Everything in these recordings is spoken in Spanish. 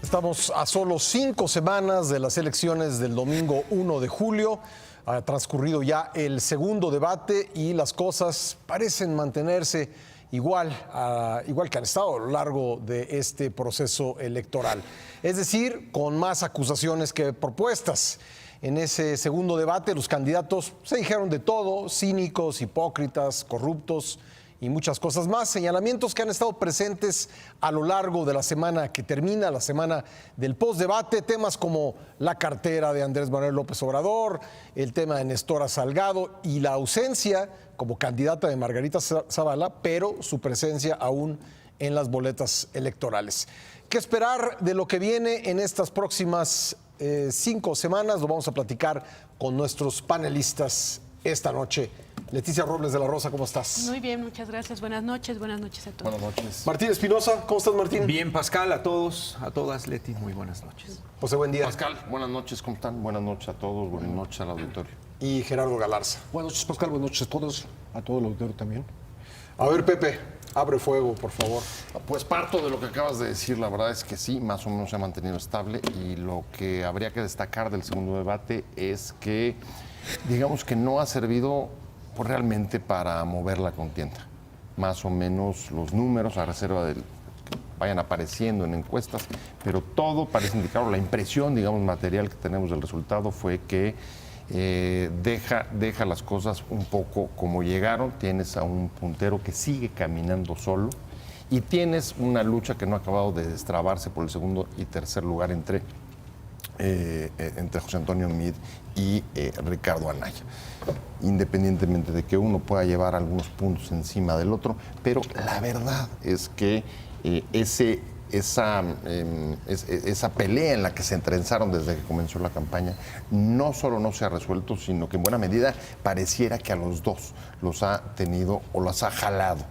Estamos a solo 5 semanas de las elecciones del domingo 1 de julio. Ha transcurrido ya el segundo debate y las cosas parecen mantenerse igual que han estado a lo largo de este proceso electoral. Es decir, con más acusaciones que propuestas. En ese segundo debate los candidatos se dijeron de todo, cínicos, hipócritas, corruptos y muchas cosas más, señalamientos que han estado presentes a lo largo de la semana que termina, la semana del postdebate, temas como la cartera de Andrés Manuel López Obrador, el tema de Nestora Salgado y la ausencia como candidata de Margarita Zavala, pero su presencia aún en las boletas electorales. ¿Qué esperar de lo que viene en estas próximas 5 semanas? Lo vamos a platicar con nuestros panelistas esta noche. Leticia Robles de la Rosa, ¿cómo estás? Muy bien, muchas gracias. Buenas noches a todos. Buenas noches. Martín Espinosa, ¿cómo estás, Martín? Bien, Pascal, a todos, a todas, Leti, muy buenas noches. José, buen día. Pascal, buenas noches, ¿cómo están? Buenas noches a todos, buenas noches al auditorio. Y Gerardo Galarza. Buenas noches, Pascal, buenas noches a todos, a todo el auditorio también. A ver, Pepe, abre fuego, por favor. Pues parto de lo que acabas de decir, la verdad es que sí, más o menos se ha mantenido estable y lo que habría que destacar del segundo debate es que, digamos que no ha servido pues, realmente para mover la contienda. Más o menos los números, a reserva del que vayan apareciendo en encuestas, pero todo parece indicar, o la impresión, digamos, material que tenemos del resultado fue que deja las cosas un poco como llegaron. Tienes a un puntero que sigue caminando solo y tienes una lucha que no ha acabado de destrabarse por el segundo y tercer lugar entre José Antonio Meade y Ricardo Anaya, independientemente de que uno pueda llevar algunos puntos encima del otro, pero la verdad es que esa pelea en la que se entrenzaron desde que comenzó la campaña no solo no se ha resuelto, sino que en buena medida pareciera que a los dos los ha tenido o los ha jalado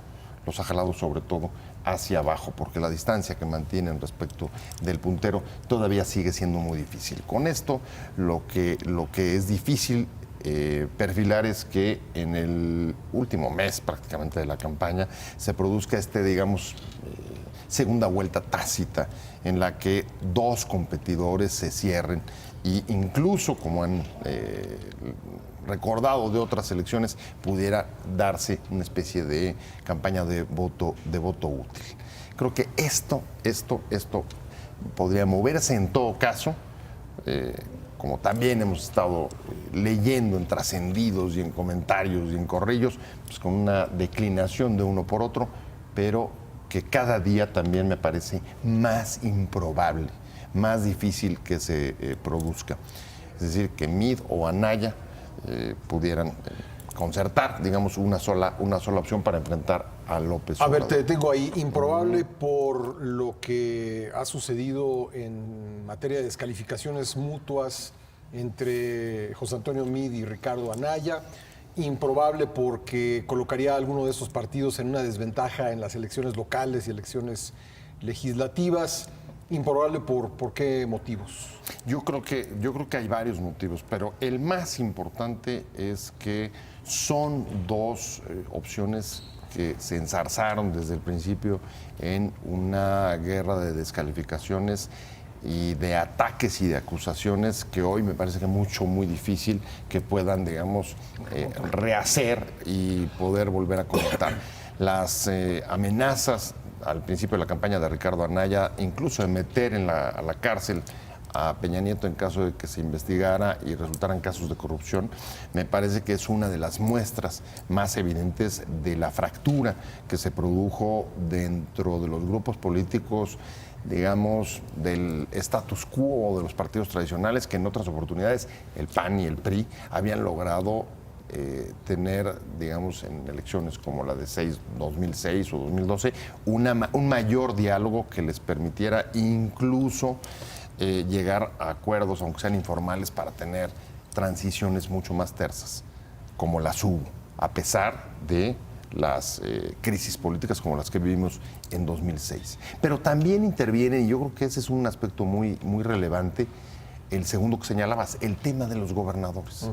sobre todo hacia abajo, porque la distancia que mantienen respecto del puntero todavía sigue siendo muy difícil. Con esto, lo que es difícil perfilar es que en el último mes prácticamente de la campaña se produzca digamos, segunda vuelta tácita en la que dos competidores se cierren e incluso, como han recordado de otras elecciones, pudiera darse una especie de campaña de voto útil. Creo que esto podría moverse en todo caso, como también hemos estado leyendo en trascendidos y en comentarios y en corrillos, pues con una declinación de uno por otro, pero que cada día también me parece más improbable, más difícil que se produzca. Es decir, que Meade o Anaya pudieran concertar, digamos, una sola opción para enfrentar a López Obrador. A ver, te detengo ahí. Improbable por lo que ha sucedido en materia de descalificaciones mutuas entre José Antonio Meade y Ricardo Anaya. Improbable porque colocaría a alguno de esos partidos en una desventaja en las elecciones locales y elecciones legislativas. Improbable ¿por qué motivos? Yo creo que hay varios motivos, pero el más importante es que son dos opciones que se enzarzaron desde el principio en una guerra de descalificaciones y de ataques y de acusaciones que hoy me parece que muy difícil que puedan, digamos, rehacer y poder volver a conectar. Las amenazas al principio de la campaña de Ricardo Anaya, incluso de meter a la cárcel a Peña Nieto en caso de que se investigara y resultaran casos de corrupción, me parece que es una de las muestras más evidentes de la fractura que se produjo dentro de los grupos políticos, digamos, del status quo de los partidos tradicionales, que en otras oportunidades el PAN y el PRI habían logrado tener, digamos, en elecciones como la de 2006 o 2012, un mayor diálogo que les permitiera incluso llegar a acuerdos, aunque sean informales, para tener transiciones mucho más tersas, como las hubo, a pesar de las crisis políticas como las que vivimos en 2006. Pero también interviene, y yo creo que ese es un aspecto muy relevante, el segundo que señalabas, el tema de los gobernadores.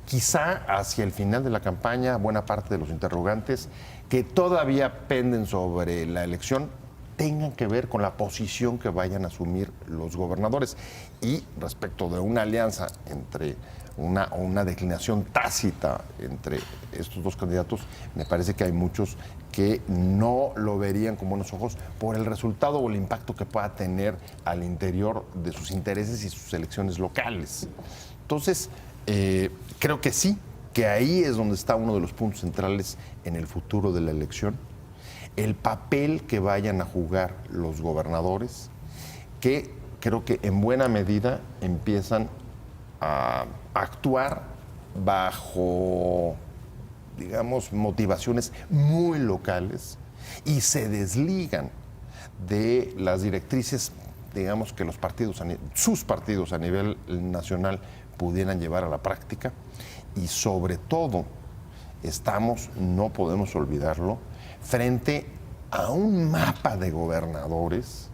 Quizá hacia el final de la campaña, buena parte de los interrogantes que todavía penden sobre la elección tengan que ver con la posición que vayan a asumir los gobernadores. Y respecto de una alianza entre una declinación tácita entre estos dos candidatos, me parece que hay muchos que no lo verían con buenos ojos por el resultado o el impacto que pueda tener al interior de sus intereses y sus elecciones locales. Entonces, creo que sí, que ahí es donde está uno de los puntos centrales en el futuro de la elección, el papel que vayan a jugar los gobernadores, que creo que en buena medida empiezan a actuar bajo, digamos, motivaciones muy locales y se desligan de las directrices, digamos, que los partidos, sus partidos a nivel nacional pudieran llevar a la práctica. Y sobre todo, no podemos olvidarlo, frente a un mapa de gobernadores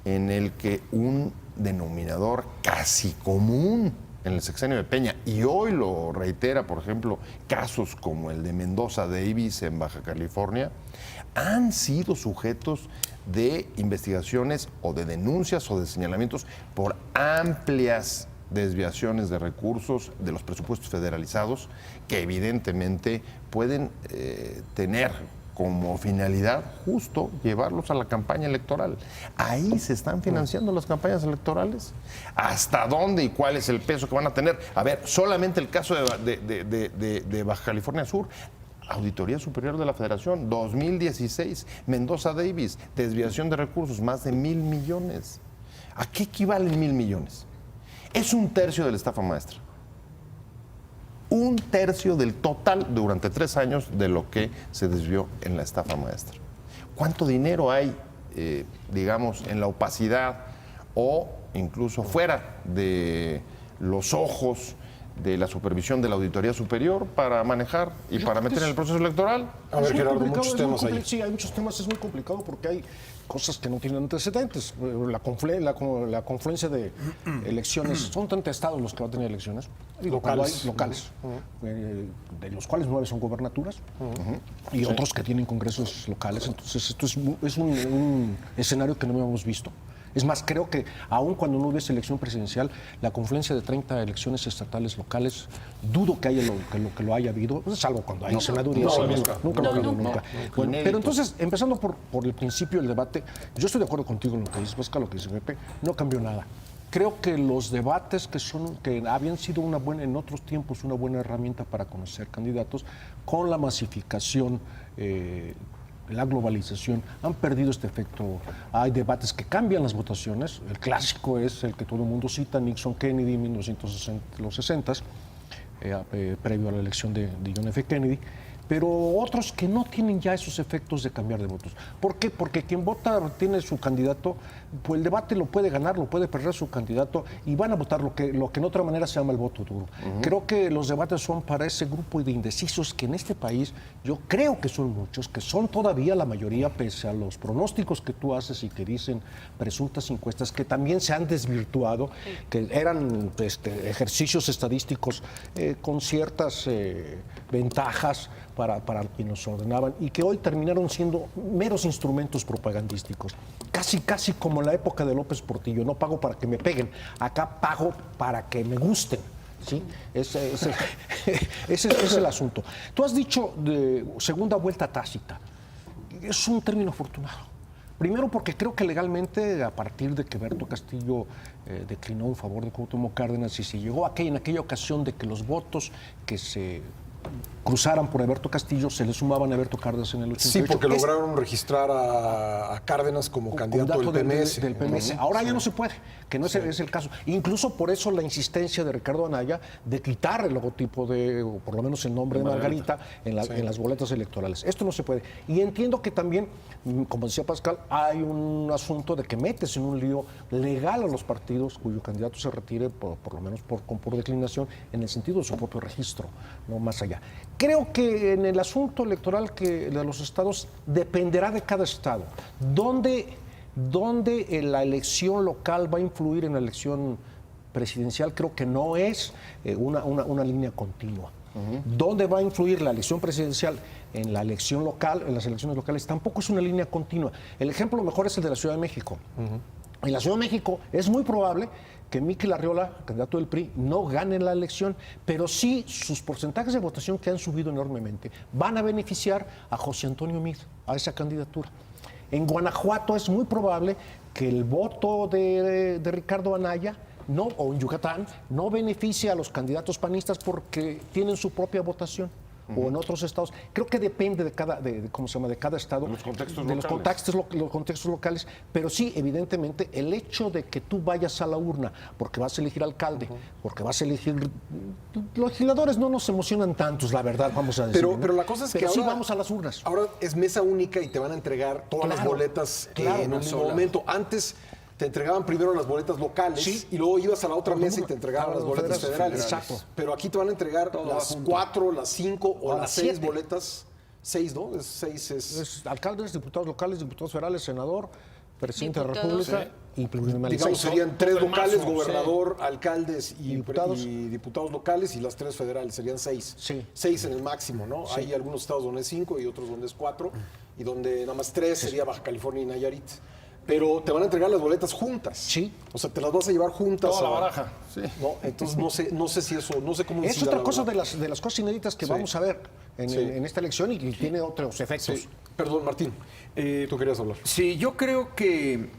en el que un denominador casi común en el sexenio de Peña, y hoy lo reitera, por ejemplo, casos como el de Mendoza Davis en Baja California, han sido sujetos de investigaciones o de denuncias o de señalamientos por amplias desviaciones de recursos de los presupuestos federalizados que evidentemente pueden tener como finalidad justo llevarlos a la campaña electoral. Ahí se están financiando las campañas electorales. ¿Hasta dónde y cuál es el peso que van a tener? A ver, solamente el caso de Baja California Sur, Auditoría Superior de la Federación, 2016, Mendoza Davis, desviación de recursos, más de 1,000 millones. ¿A qué equivalen 1,000 millones? Es un tercio de la estafa maestra. Un tercio del total durante 3 años de lo que se desvió en la estafa maestra. ¿Cuánto dinero hay, digamos, en la opacidad o incluso fuera de los ojos de la supervisión de la Auditoría Superior para manejar y para meter en el proceso electoral? A ver, Gerardo, muchos temas ahí. Sí, hay muchos temas, es muy complicado porque hay cosas que no tienen antecedentes. La confluencia de elecciones, son 30 estados los que van a tener elecciones. Digo, Locales. locales, de los cuales 9 son gobernaturas y otros que tienen congresos locales. Entonces, esto es un escenario que no habíamos visto. Es más, creo que aun cuando no hubiese elección presidencial, la confluencia de 30 elecciones estatales locales, dudo que haya que lo haya habido, salvo cuando hay senadurías. Nunca lo ha habido, nunca. Bueno, pero entonces, empezando por el principio del debate, yo estoy de acuerdo contigo en lo que dices, Pascal, lo que dice Pepe, no cambió nada. Creo que los debates que habían sido en otros tiempos una buena herramienta para conocer candidatos, con la masificación, la globalización, han perdido este efecto. Hay debates que cambian las votaciones. El clásico es el que todo el mundo cita, Nixon-Kennedy, 1960, previo a la elección de John F. Kennedy. Pero otros que no tienen ya esos efectos de cambiar de votos. ¿Por qué? Porque quien vota tiene su candidato, pues el debate lo puede ganar, lo puede perder su candidato y van a votar lo que en otra manera se llama el voto duro. Creo que los debates son para ese grupo de indecisos que en este país yo creo que son muchos, que son todavía la mayoría pese a los pronósticos que tú haces y que dicen presuntas encuestas que también se han desvirtuado, que eran ejercicios estadísticos con ciertas ventajas para quienes nos ordenaban y que hoy terminaron siendo meros instrumentos propagandísticos. Casi como en la época de López Portillo, no pago para que me peguen, acá pago para que me gusten. ¿Sí? Ese es el asunto. Tú has dicho de segunda vuelta tácita. Es un término afortunado. Primero porque creo que legalmente, a partir de que Berto Castillo declinó en favor de Cuauhtémoc Cárdenas y se llegó en aquella ocasión de que los votos que se cruzaran por Alberto Castillo se le sumaban a Alberto Cárdenas en el 88. Sí, porque lograron registrar a Cárdenas como candidato del PMS. Del PMS. Ahora ya no se puede, que no es el caso. Incluso por eso la insistencia de Ricardo Anaya de quitar el logotipo o por lo menos el nombre de Margarita en las boletas electorales. Esto no se puede. Y entiendo que también, como decía Pascal, hay un asunto de que metes en un lío legal a los partidos cuyo candidato se retire, por lo menos por declinación, en el sentido de su propio registro, no más allá. Creo que en el asunto electoral de los estados dependerá de cada estado. ¿Dónde la elección local va a influir en la elección presidencial? Creo que no es una línea continua. ¿Dónde va a influir la elección presidencial en la elección local, en las elecciones locales? Tampoco es una línea continua. El ejemplo mejor es el de la Ciudad de México. En la Ciudad de México es muy probable que Mikel Arriola, candidato del PRI, no gane la elección, pero sí sus porcentajes de votación, que han subido enormemente, van a beneficiar a José Antonio Meade, a esa candidatura. En Guanajuato es muy probable que el voto de Ricardo Anaya, o en Yucatán, no beneficie a los candidatos panistas porque tienen su propia votación. O en otros estados. Creo que depende de cada, ¿cómo se llama? De cada estado. Los contextos de locales. los contextos locales. Pero sí, evidentemente, el hecho de que tú vayas a la urna porque vas a elegir alcalde, porque vas a elegir... Los legisladores no nos emocionan tantos, la verdad, vamos a decir. Pero la cosa es que sí ahora, vamos a las urnas. Ahora es mesa única y te van a entregar todas las boletas en un mismo momento. Antes te entregaban primero las boletas locales y luego ibas a la otra mesa y te entregaban las boletas federales. Exacto. Pero aquí te van a entregar las 4, las 5 o las 6 boletas. 6, ¿no? 6 es... Alcaldes, diputados locales, diputados federales, senador, presidente de la Diputados. República y plurinominal. Digamos, serían 3 locales, máximo, gobernador, alcaldes y Diputados. diputados locales, y las 3 federales, serían 6. Sí. 6 en el máximo, ¿no? Hay algunos estados donde es 5 y otros donde es 4, y donde nada más 3 sería Baja California y Nayarit. Pero te van a entregar las boletas juntas. Sí. O sea, te las vas a llevar juntas. Toda la baraja. Sí. ¿No? Entonces no sé si eso, no sé cómo Es incida, otra la cosa verdad. de las cosas inéditas que vamos a ver en esta elección y tiene otros efectos. Sí. Perdón, Martín. Tú querías hablar. Sí, yo creo que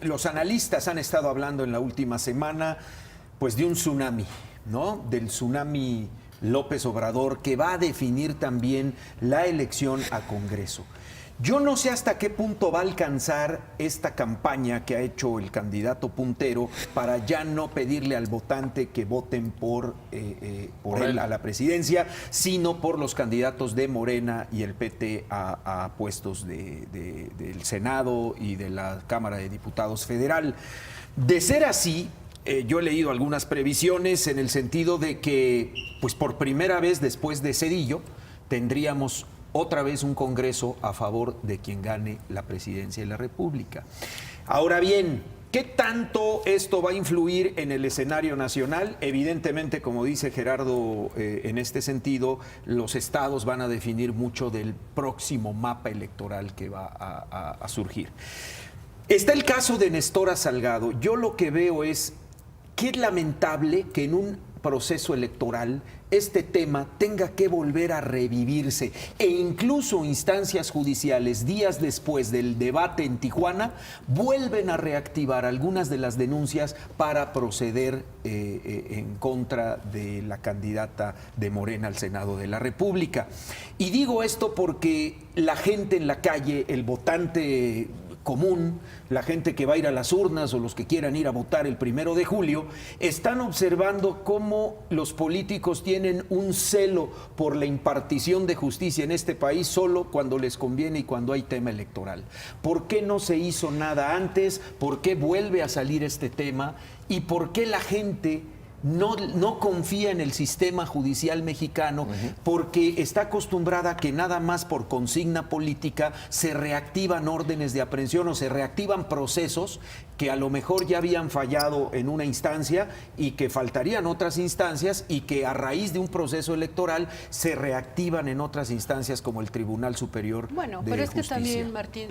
los analistas han estado hablando en la última semana pues de un tsunami, ¿no? Del tsunami López Obrador, que va a definir también la elección a Congreso. Yo no sé hasta qué punto va a alcanzar esta campaña que ha hecho el candidato puntero para ya no pedirle al votante que voten por él a la presidencia, sino por los candidatos de Morena y el PT a puestos del Senado y de la Cámara de Diputados Federal. De ser así, yo he leído algunas previsiones en el sentido de que, pues por primera vez después de Zedillo, tendríamos otra vez un Congreso a favor de quien gane la presidencia de la República. Ahora bien, ¿qué tanto esto va a influir en el escenario nacional? Evidentemente, como dice Gerardo, en este sentido, los estados van a definir mucho del próximo mapa electoral que va a surgir. Está el caso de Nestora Salgado. Yo lo que veo es que es lamentable que en un proceso electoral este tema tenga que volver a revivirse e incluso instancias judiciales días después del debate en Tijuana vuelven a reactivar algunas de las denuncias para proceder en contra de la candidata de Morena al Senado de la República. Y digo esto porque la gente en la calle, el votante común, la gente que va a ir a las urnas o los que quieran ir a votar el 1 de julio, están observando cómo los políticos tienen un celo por la impartición de justicia en este país solo cuando les conviene y cuando hay tema electoral. ¿Por qué no se hizo nada antes? ¿Por qué vuelve a salir este tema? ¿Y por qué la gente no confía en el sistema judicial mexicano? Porque está acostumbrada a que nada más por consigna política se reactivan órdenes de aprehensión o se reactivan procesos que a lo mejor ya habían fallado en una instancia y que faltarían otras instancias y que a raíz de un proceso electoral se reactivan en otras instancias como el Tribunal Superior Bueno, de pero es que Justicia. también, Martín,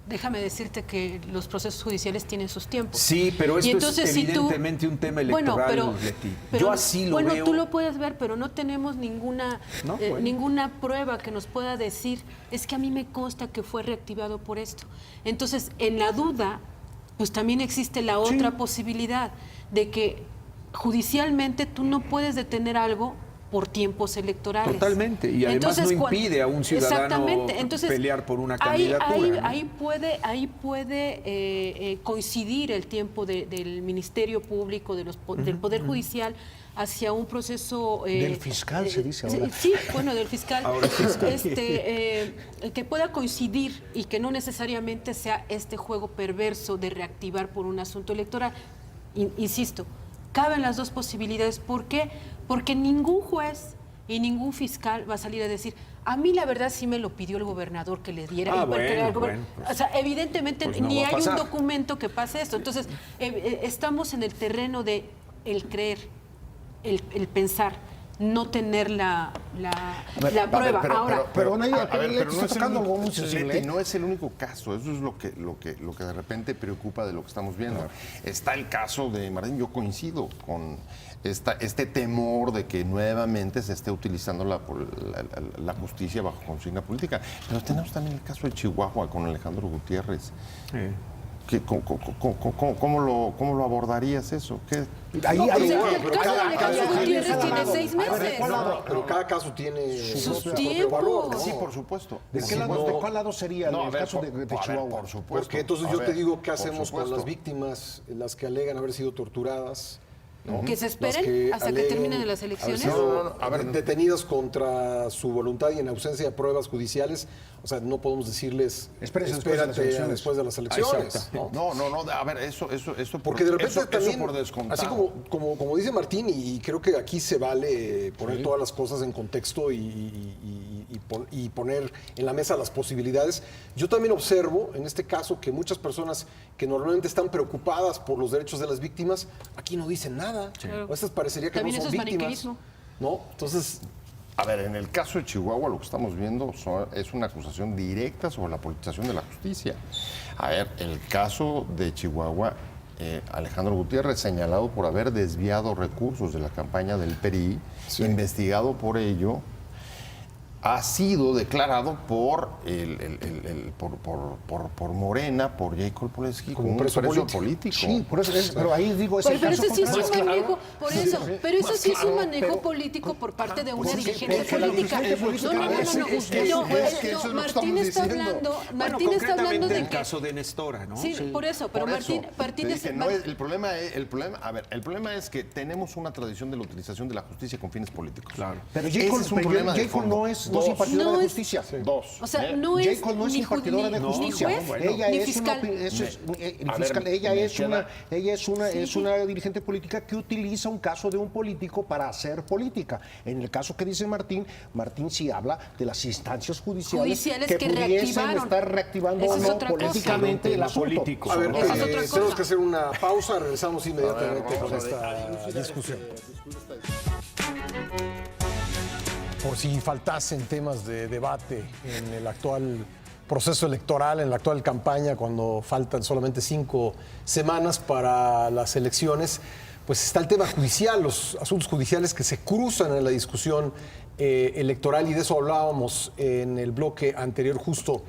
déjame decirte que los procesos judiciales tienen sus tiempos. Sí, pero esto entonces, es si tú- evidentemente un tema electoral, Leti. pero Yo así lo veo. Bueno, tú lo puedes ver, pero no tenemos ninguna, No, bueno. ninguna prueba que nos pueda decir, es que a mí me consta que fue reactivado por esto. Entonces, en la duda, pues también existe la otra posibilidad de que judicialmente tú no puedes detener algo por tiempos electorales. Totalmente, y además no impide a un ciudadano Exactamente. Entonces, pelear por una ahí- candidatura, ¿no? ahí puede coincidir el tiempo del Ministerio Público, del Poder Judicial, hacia un proceso... Del fiscal, se dice ahora. Sí, bueno, del fiscal. Ahora es fiscal. Que pueda coincidir y que no necesariamente sea este juego perverso de reactivar por un asunto electoral. Insisto, caben las dos posibilidades. ¿Por qué? Porque ningún juez y ningún fiscal va a salir a decir, a mí la verdad sí me lo pidió el gobernador que le diera. Ah, y porque bueno, el bueno, pues, o sea, evidentemente pues no ni va a hay un pasar. documento que pase esto. Entonces, estamos en el terreno de el creer, el pensar. no tener la prueba. Ahora, pero Nadia, a ver, le está tocando algo muy sensible. Leti, no es el único caso. Eso es lo que de repente preocupa de lo que estamos viendo. Está el caso de Martín. Yo coincido con este temor de que nuevamente se esté utilizando la justicia bajo consigna política. Pero tenemos también el caso de Chihuahua con Alejandro Gutiérrez. ¿Cómo lo abordarías eso? ¿Qué? el caso de Alejandro Gutiérrez tiene 6 meses. Pero cada caso tiene Sus su propio tiempos. valor, ¿no? Sí, por supuesto. ¿De cuál lado sería No, a el ver, caso de a ver, Chihuahua? por supuesto. Porque entonces A yo ver, te digo, ¿qué por hacemos con supuesto. las víctimas, las que alegan haber sido torturadas? ¿no? Que se Las esperen hasta que aleguen terminen las haber elecciones. sido detenidas contra su voluntad y en ausencia de pruebas judiciales. O sea, no podemos decirles, Espérate después de las elecciones. ¿no? No, a ver, eso Porque de repente también, por descontado. así como dice Martín, y creo que aquí se vale poner todas las cosas en contexto y poner en la mesa las posibilidades. Yo también observo, en este caso, que muchas personas que normalmente están preocupadas por los derechos de las víctimas, aquí no dicen nada. O estas parecería que También no son eso es víctimas. maniqueísmo. ¿No? Entonces, A ver, en el caso de Chihuahua lo que estamos viendo es una acusación directa sobre la politización de la justicia. A ver, el caso de Chihuahua, Alejandro Gutiérrez señalado por haber desviado recursos de la campaña del PRI, investigado por ello, ha sido declarado por por Morena, por Jacob Polensky, como un preso político. Sí, por eso pero ahí digo, Pero ese sí es más un claro. manejo, por eso, pero eso sí es un manejo pero- político por parte de una es que- dirigente porque la política. dirigente política- No, Martín está hablando, Martín está hablando de el que caso de Nestora, ¿no? sí, por eso, pero Por eso, Martín te es dije, no es- el problema es que tenemos una tradición de la utilización de la justicia con fines políticos. Claro. Pero Ese es un problema de Jacob fondo. no es impartidora No de es- justicia. Dos. O sea, no es Jacob no es ni impartidora de ni justicia. juez Ella ni es fiscal. ella es una dirigente política que utiliza un caso de un político para hacer política. En el caso que dice Martín sí habla de las instancias judiciales que pudiesen reactivaron. estar reactivando Esa o es no otra cosa. políticamente el asunto. Político. a ver, Esa es otra cosa. tenemos que hacer una pausa, regresamos inmediatamente con esta discusión. Por si faltasen temas de debate en el actual proceso electoral, en la actual campaña, cuando faltan solamente 5 semanas para las elecciones, pues está el tema judicial, los asuntos judiciales que se cruzan en la discusión electoral, y de eso hablábamos en el bloque anterior, justo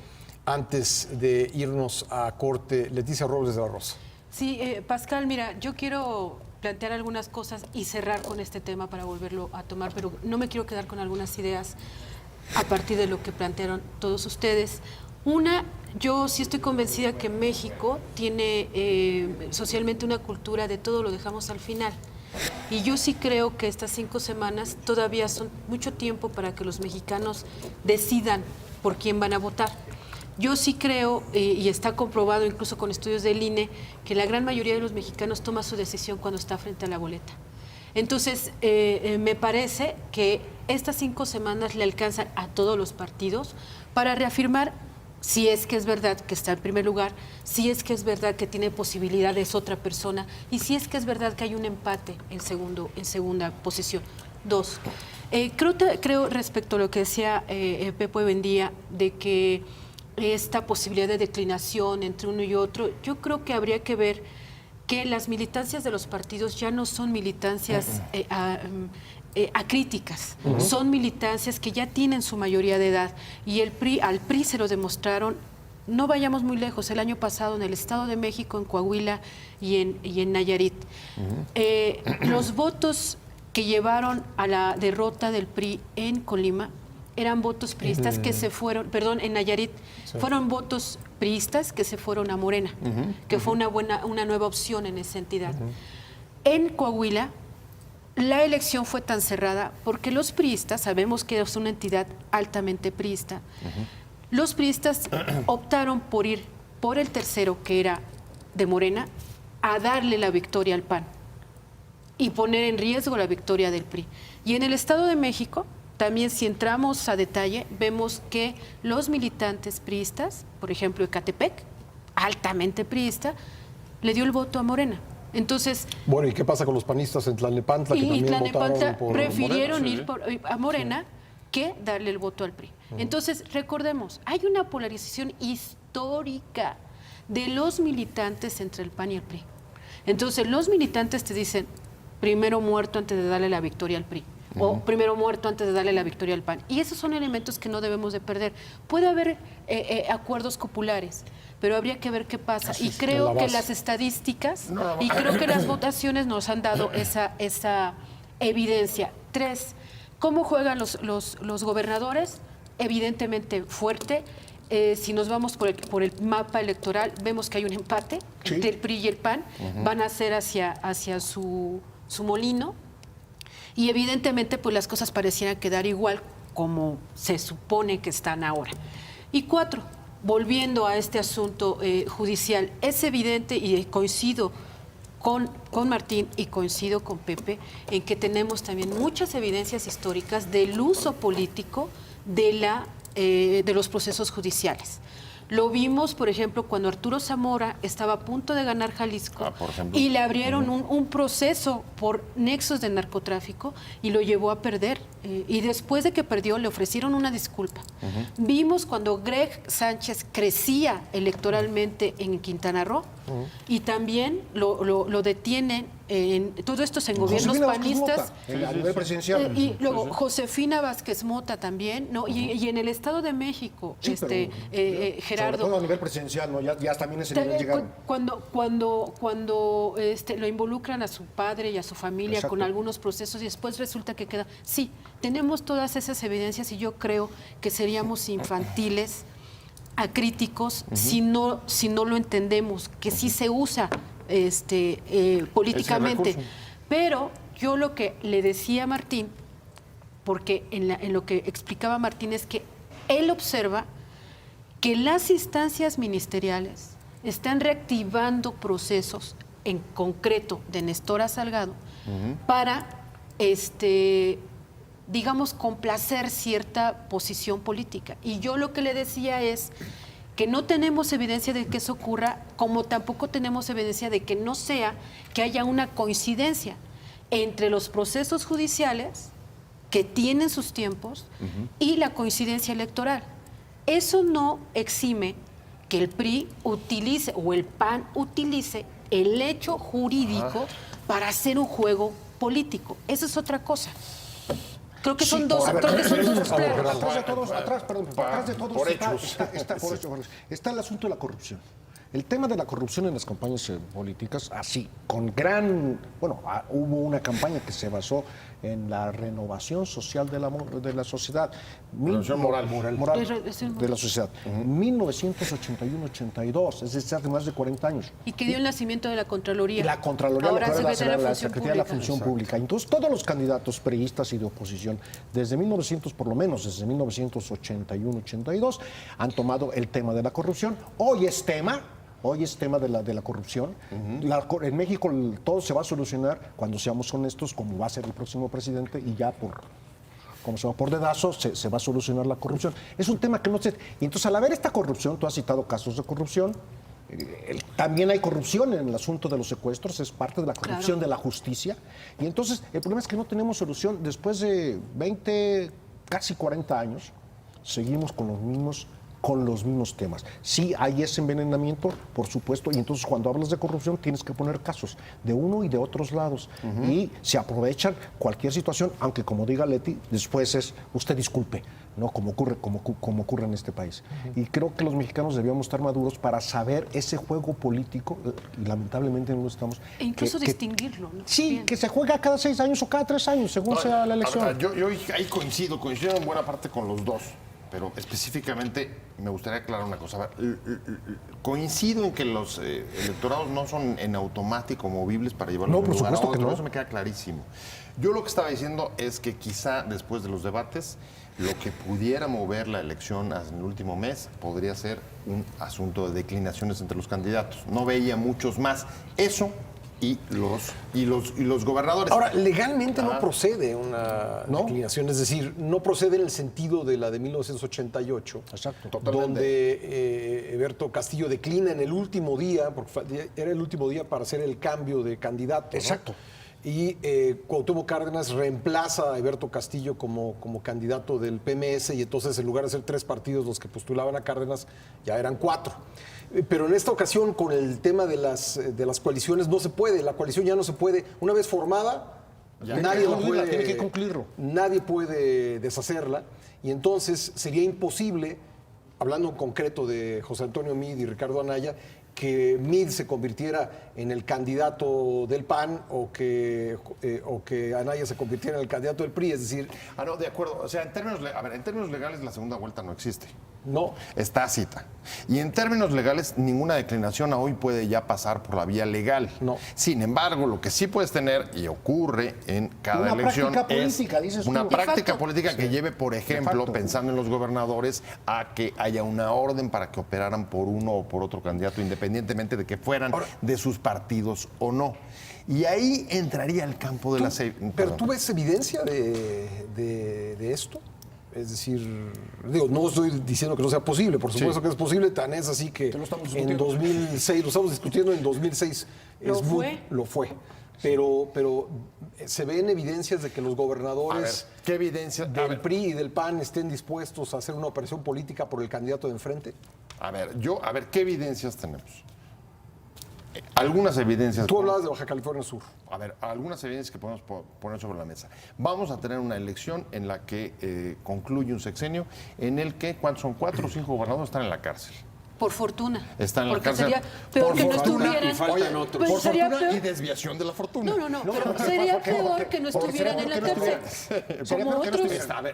antes de irnos a corte. Leticia Robles de la Rosa. Sí, Pascal, mira, yo quiero plantear algunas cosas y cerrar con este tema para volverlo a tomar, pero no me quiero quedar con algunas ideas a partir de lo que plantearon todos ustedes. Una, yo sí estoy convencida que México tiene socialmente una cultura de todo lo dejamos al final. Y yo sí creo que estas 5 semanas todavía son mucho tiempo para que los mexicanos decidan por quién van a votar. Yo sí creo, y está comprobado incluso con estudios del INE, que la gran mayoría de los mexicanos toma su decisión cuando está frente a la boleta. Entonces, me parece que estas 5 semanas le alcanzan a todos los partidos para reafirmar si es que es verdad que está en primer lugar, si es que es verdad que tiene posibilidades otra persona y si es que es verdad que hay un empate en segunda posición. 2, creo respecto a lo que decía Pepe Buendía, de que esta posibilidad de declinación entre uno y otro, yo creo que habría que ver que las militancias de los partidos ya no son militancias acríticas, son militancias que ya tienen su mayoría de edad, y al PRI se lo demostraron. No vayamos muy lejos, el año pasado en el Estado de México, en Coahuila y en Nayarit. Los votos que llevaron a la derrota del PRI en Colima eran votos priistas que se fueron, en Nayarit, fueron votos priistas que se fueron a Morena, que fue una nueva opción en esa entidad. En Coahuila, la elección fue tan cerrada porque los priistas, sabemos que es una entidad altamente priista, los priistas optaron por ir por el tercero, que era de Morena, a darle la victoria al PAN y poner en riesgo la victoria del PRI. Y en el Estado de México, también si entramos a detalle, vemos que los militantes priistas, por ejemplo, Ecatepec, altamente priista, le dio el voto a Morena. Entonces, Bueno, ¿y qué pasa con los panistas en Tlalnepantla que y también Tlalnepantla votaron por prefirieron Morena? ir a Morena que darle el voto al PRI. Entonces, recordemos, hay una polarización histórica de los militantes entre el PAN y el PRI. Entonces, los militantes te dicen, primero muerto antes de darle la victoria al PRI. O primero muerto antes de darle la victoria al PAN. Y esos son elementos que no debemos de perder. Puede haber acuerdos populares, pero habría que ver qué pasa. Y creo que las estadísticas y creo que las votaciones nos han dado esa evidencia. 3, ¿cómo juegan los gobernadores? Evidentemente fuerte. Si nos vamos por el mapa electoral, vemos que hay un empate entre el PRI y el PAN. Van a ser hacia su molino. Y evidentemente pues las cosas parecieran quedar igual como se supone que están ahora. Y 4, volviendo a este asunto judicial, es evidente y coincido con Martín y coincido con Pepe en que tenemos también muchas evidencias históricas del uso político de los procesos judiciales. Lo vimos, por ejemplo, cuando Arturo Zamora estaba a punto de ganar Jalisco y le abrieron un proceso por nexos de narcotráfico y lo llevó a perder. Y después de que perdió, le ofrecieron una disculpa. Vimos cuando Greg Sánchez crecía electoralmente en Quintana Roo y también lo detienen. Todo esto es en gobiernos Josefina Vázquez panistas. Mota, a nivel presidencial. Y luego Josefina Vázquez Mota también, ¿no? Y en el Estado de México, Sí, pero, Gerardo. sobre todo a nivel presidencial, ¿no? Ya también ese nivel llegaron. Cuando lo involucran a su padre y a su familia Exacto. con algunos procesos y después resulta que queda. Sí, tenemos todas esas evidencias y yo creo que seríamos infantiles, acríticos, si no lo entendemos, que sí se usa políticamente. Pero yo lo que le decía a Martín, porque en lo que explicaba Martín es que él observa que las instancias ministeriales están reactivando procesos, en concreto de Nestora Salgado, para, digamos, complacer cierta posición política. Y yo lo que le decía es que no tenemos evidencia de que eso ocurra, como tampoco tenemos evidencia de que no sea, que haya una coincidencia entre los procesos judiciales que tienen sus tiempos y la coincidencia electoral. Eso no exime que el PRI utilice o el PAN utilice el hecho jurídico para hacer un juego político. Eso es otra cosa. Creo que son dos Atrás de todos Por está el asunto de la corrupción. El tema de la corrupción en las campañas políticas, así, con gran... Bueno, hubo una campaña que se basó en la renovación social de la sociedad. Renovación moral. De la sociedad. 1981-82, es decir, hace más de 40 años. Y que dio el nacimiento de la Contraloría. La Contraloría, ahora la Secretaría de la Función Pública. Pública. Entonces, todos los candidatos priistas y de oposición, desde 1900, por lo menos desde 1981-82, han tomado el tema de la corrupción. Hoy es tema de la corrupción. En México todo se va a solucionar cuando seamos honestos, como va a ser el próximo presidente, y ya por dedazo se va a solucionar la corrupción. Es un tema que no se... Y entonces, al haber esta corrupción, tú has citado casos de corrupción, también hay corrupción en el asunto de los secuestros, es parte de la corrupción de la justicia. Y entonces, el problema es que no tenemos solución. Después de 20, casi 40 años, seguimos con los mismos temas. Sí, hay ese envenenamiento, por supuesto, y entonces cuando hablas de corrupción tienes que poner casos de uno y de otros lados. Y se aprovechan cualquier situación, aunque como diga Leti, después es, usted disculpe, ¿no? Como ocurre en este país. Y creo que los mexicanos debíamos estar maduros para saber ese juego político, y lamentablemente no lo estamos. E incluso distinguirlo, ¿no? Sí, Bien. que se juega cada 6 años o cada 3 años, según sea la elección. Yo ahí coincido en buena parte con los dos. Pero específicamente me gustaría aclarar una cosa. Coincido en que los electorados no son en automático movibles para llevarlos No, de por un lugar a supuesto que otro. no. Eso me queda clarísimo. Yo lo que estaba diciendo es que quizá después de los debates, lo que pudiera mover la elección en el último mes podría ser un asunto de declinaciones entre los candidatos. No veía muchos más. Eso y los gobernadores. Ahora, legalmente no procede una ¿No? declinación, es decir, no procede en el sentido de la de 1988, Exacto. donde Eberto Castillo declina en el último día, porque era el último día para hacer el cambio de candidato. ¿no? Exacto. Y Cuauhtémoc Cárdenas reemplaza a Eberto Castillo como candidato del PMS y entonces en lugar de ser 3 partidos los que postulaban a Cárdenas, ya eran 4. Pero en esta ocasión, con el tema de las coaliciones, no se puede. La coalición ya no se puede. Una vez formada, tiene que concluirlo. Nadie puede deshacerla. Y entonces sería imposible, hablando en concreto de José Antonio Meade y Ricardo Anaya, que Meade se convirtiera en el candidato del PAN o que Anaya se convirtiera en el candidato del PRI. Es decir, No, de acuerdo. O sea, en términos legales la segunda vuelta no existe. no. Es tácita. Y en términos legales, ninguna declinación a hoy puede ya pasar por la vía legal. No. Sin embargo, lo que sí puedes tener, y ocurre en cada Una elección, práctica es política, dices una tú. práctica De facto. política que lleve, por ejemplo, facto. pensando en los gobernadores, a que haya una orden para que operaran por uno o por otro candidato, independientemente de que fueran de sus partidos o no. Y ahí entraría el campo de la... Pero ¿tú ves evidencia de esto? Es decir, no estoy diciendo que no sea posible, por supuesto que es posible, tan es así que lo estamos en discutiendo. 2006, lo estamos discutiendo en 2006. Lo fue. Pero se ven evidencias de que los gobernadores ¿qué evidencia? del PRI y del PAN estén dispuestos a hacer una operación política por el candidato de enfrente. ¿Qué evidencias tenemos? Algunas evidencias. Tú hablabas de Baja California Sur. Algunas evidencias que podemos poner sobre la mesa. Vamos a tener una elección en la que concluye un sexenio en el que, ¿cuántos son? 4 o 5 gobernadores están en la cárcel. Por fortuna. Están en la Porque cárcel. sería peor Por que no fortuna, estuvieran. y faltan otros. Pues Por sería fortuna peor. y desviación de la fortuna. No, pero sería peor que no estuvieran en la cárcel. Como otros.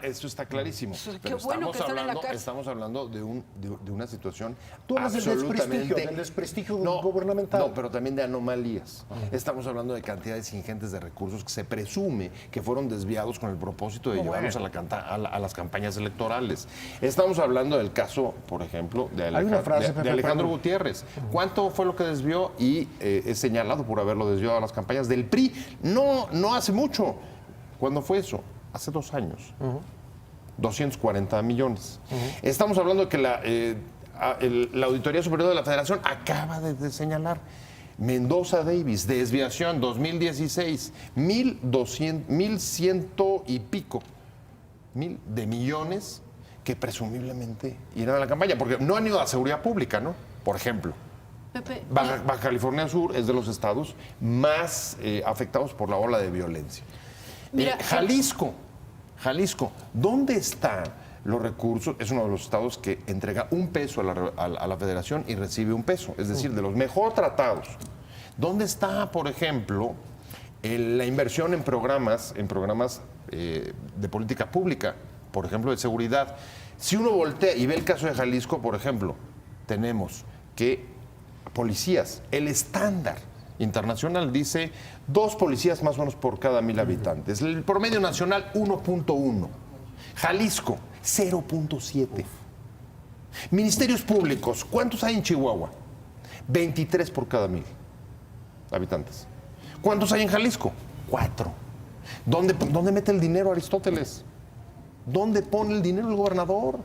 Eso está clarísimo. Qué Pero bueno que están en la cárcel. estamos hablando de una situación Tú hablas del absolutamente... desprestigio gubernamental. No, pero también de anomalías. Estamos hablando de cantidades ingentes de recursos que se presume que fueron desviados con el propósito de llevarlos a las campañas electorales. Estamos hablando del caso, por ejemplo, de una frase, Pepe, Alejandro Gutiérrez. ¿Cuánto fue lo que desvió? Y es señalado por haberlo desviado a las campañas del PRI. No hace mucho. ¿Cuándo fue eso? Hace 2 años. 240 millones. Estamos hablando de que la Auditoría Superior de la Federación acaba de señalar. Mendoza Davis, desviación 2016, 1,100 y pico de millones que presumiblemente irán a la campaña, porque no han ido a la seguridad pública, ¿no? Por ejemplo. Pepe, Baja California Sur es de los estados más afectados por la ola de violencia. Mira, Jalisco, ¿dónde están los recursos? Es uno de los estados que entrega $1 a la federación y recibe $1, es decir, de los mejor tratados. ¿Dónde está, por ejemplo, la inversión en programas de política pública, por ejemplo, de seguridad? Si uno voltea y ve el caso de Jalisco, por ejemplo, tenemos que policías, el estándar internacional dice 2 policías más o menos por cada 1,000 habitantes. El promedio nacional 1.1. Jalisco 0.7. Ministerios públicos, ¿cuántos hay en Chihuahua? 23 por cada 1,000 habitantes. ¿Cuántos hay en Jalisco? 4. ¿Dónde mete el dinero Aristóteles? ¿Dónde pone el dinero el gobernador?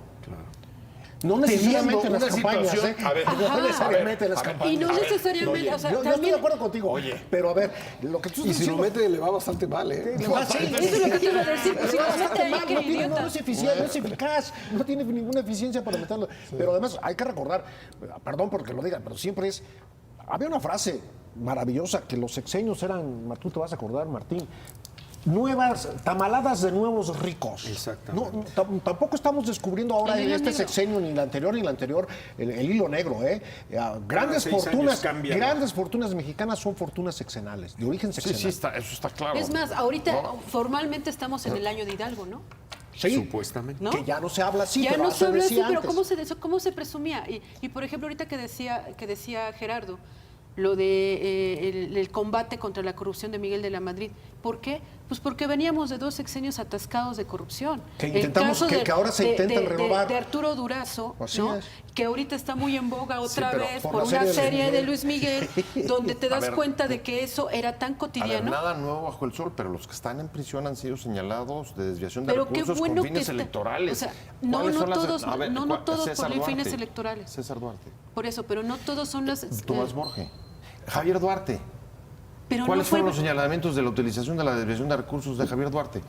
No necesariamente en las una campañas, situación- ¿eh? a ver, No necesariamente en las a ver, campañas. y no necesariamente, o sea, Yo estoy también. de acuerdo contigo. Pero a ver, lo que tú Y estás si lo diciendo... mete, le va bastante mal, ¿eh? Le va- sí, Eso es lo que te iba a decir, pues si lo mete ahí, qué idiota. no es eficiente, no es eficaz, no tiene ninguna eficiencia para meterlo. Pero además hay que recordar, perdón porque lo diga, pero siempre es... Había una frase maravillosa que los sexenios eran, tú te vas a acordar, Martín, tamaladas de nuevos ricos. Exactamente. Tampoco estamos descubriendo ahora El en hilo este negro. sexenio, ni la anterior, el hilo negro, ¿eh? Grandes 6 años fortunas, cambia, ¿no? grandes fortunas mexicanas son fortunas sexenales, de origen Sí, sexenal. eso está claro. Es más, ahorita ¿No? formalmente estamos en el año de Hidalgo, ¿no? Sí, Supuestamente. ¿No? que ya no se habla así, Ya pero no se habla así, decía pero antes. ¿cómo se presumía? Y por ejemplo, ahorita que decía Gerardo, lo de el combate contra la corrupción de Miguel de la Madrid, ¿Por qué? Pues porque veníamos de 2 sexenios atascados de corrupción. Que El intentamos, caso que ahora se intentan renovar. De Arturo Durazo, Así ¿no? es. Que ahorita está muy en boga otra pero vez por por la una serie de serie de Luis Luis Miguel, donde te das ver, cuenta de que eso era tan A ver, cotidiano. nada nuevo bajo el sol, pero los que están en prisión han sido señalados de desviación de Pero qué recursos bueno con que fines está- electorales. o sea, no, ¿Cuáles no son las- todos- a ver, no todos César por fines Duarte. electorales. César Duarte. Por eso, pero no todos son las... Tomás Borge. Javier Duarte. pero ¿Cuáles no fue- fueron los señalamientos de la utilización de la desviación de recursos de Javier Duarte?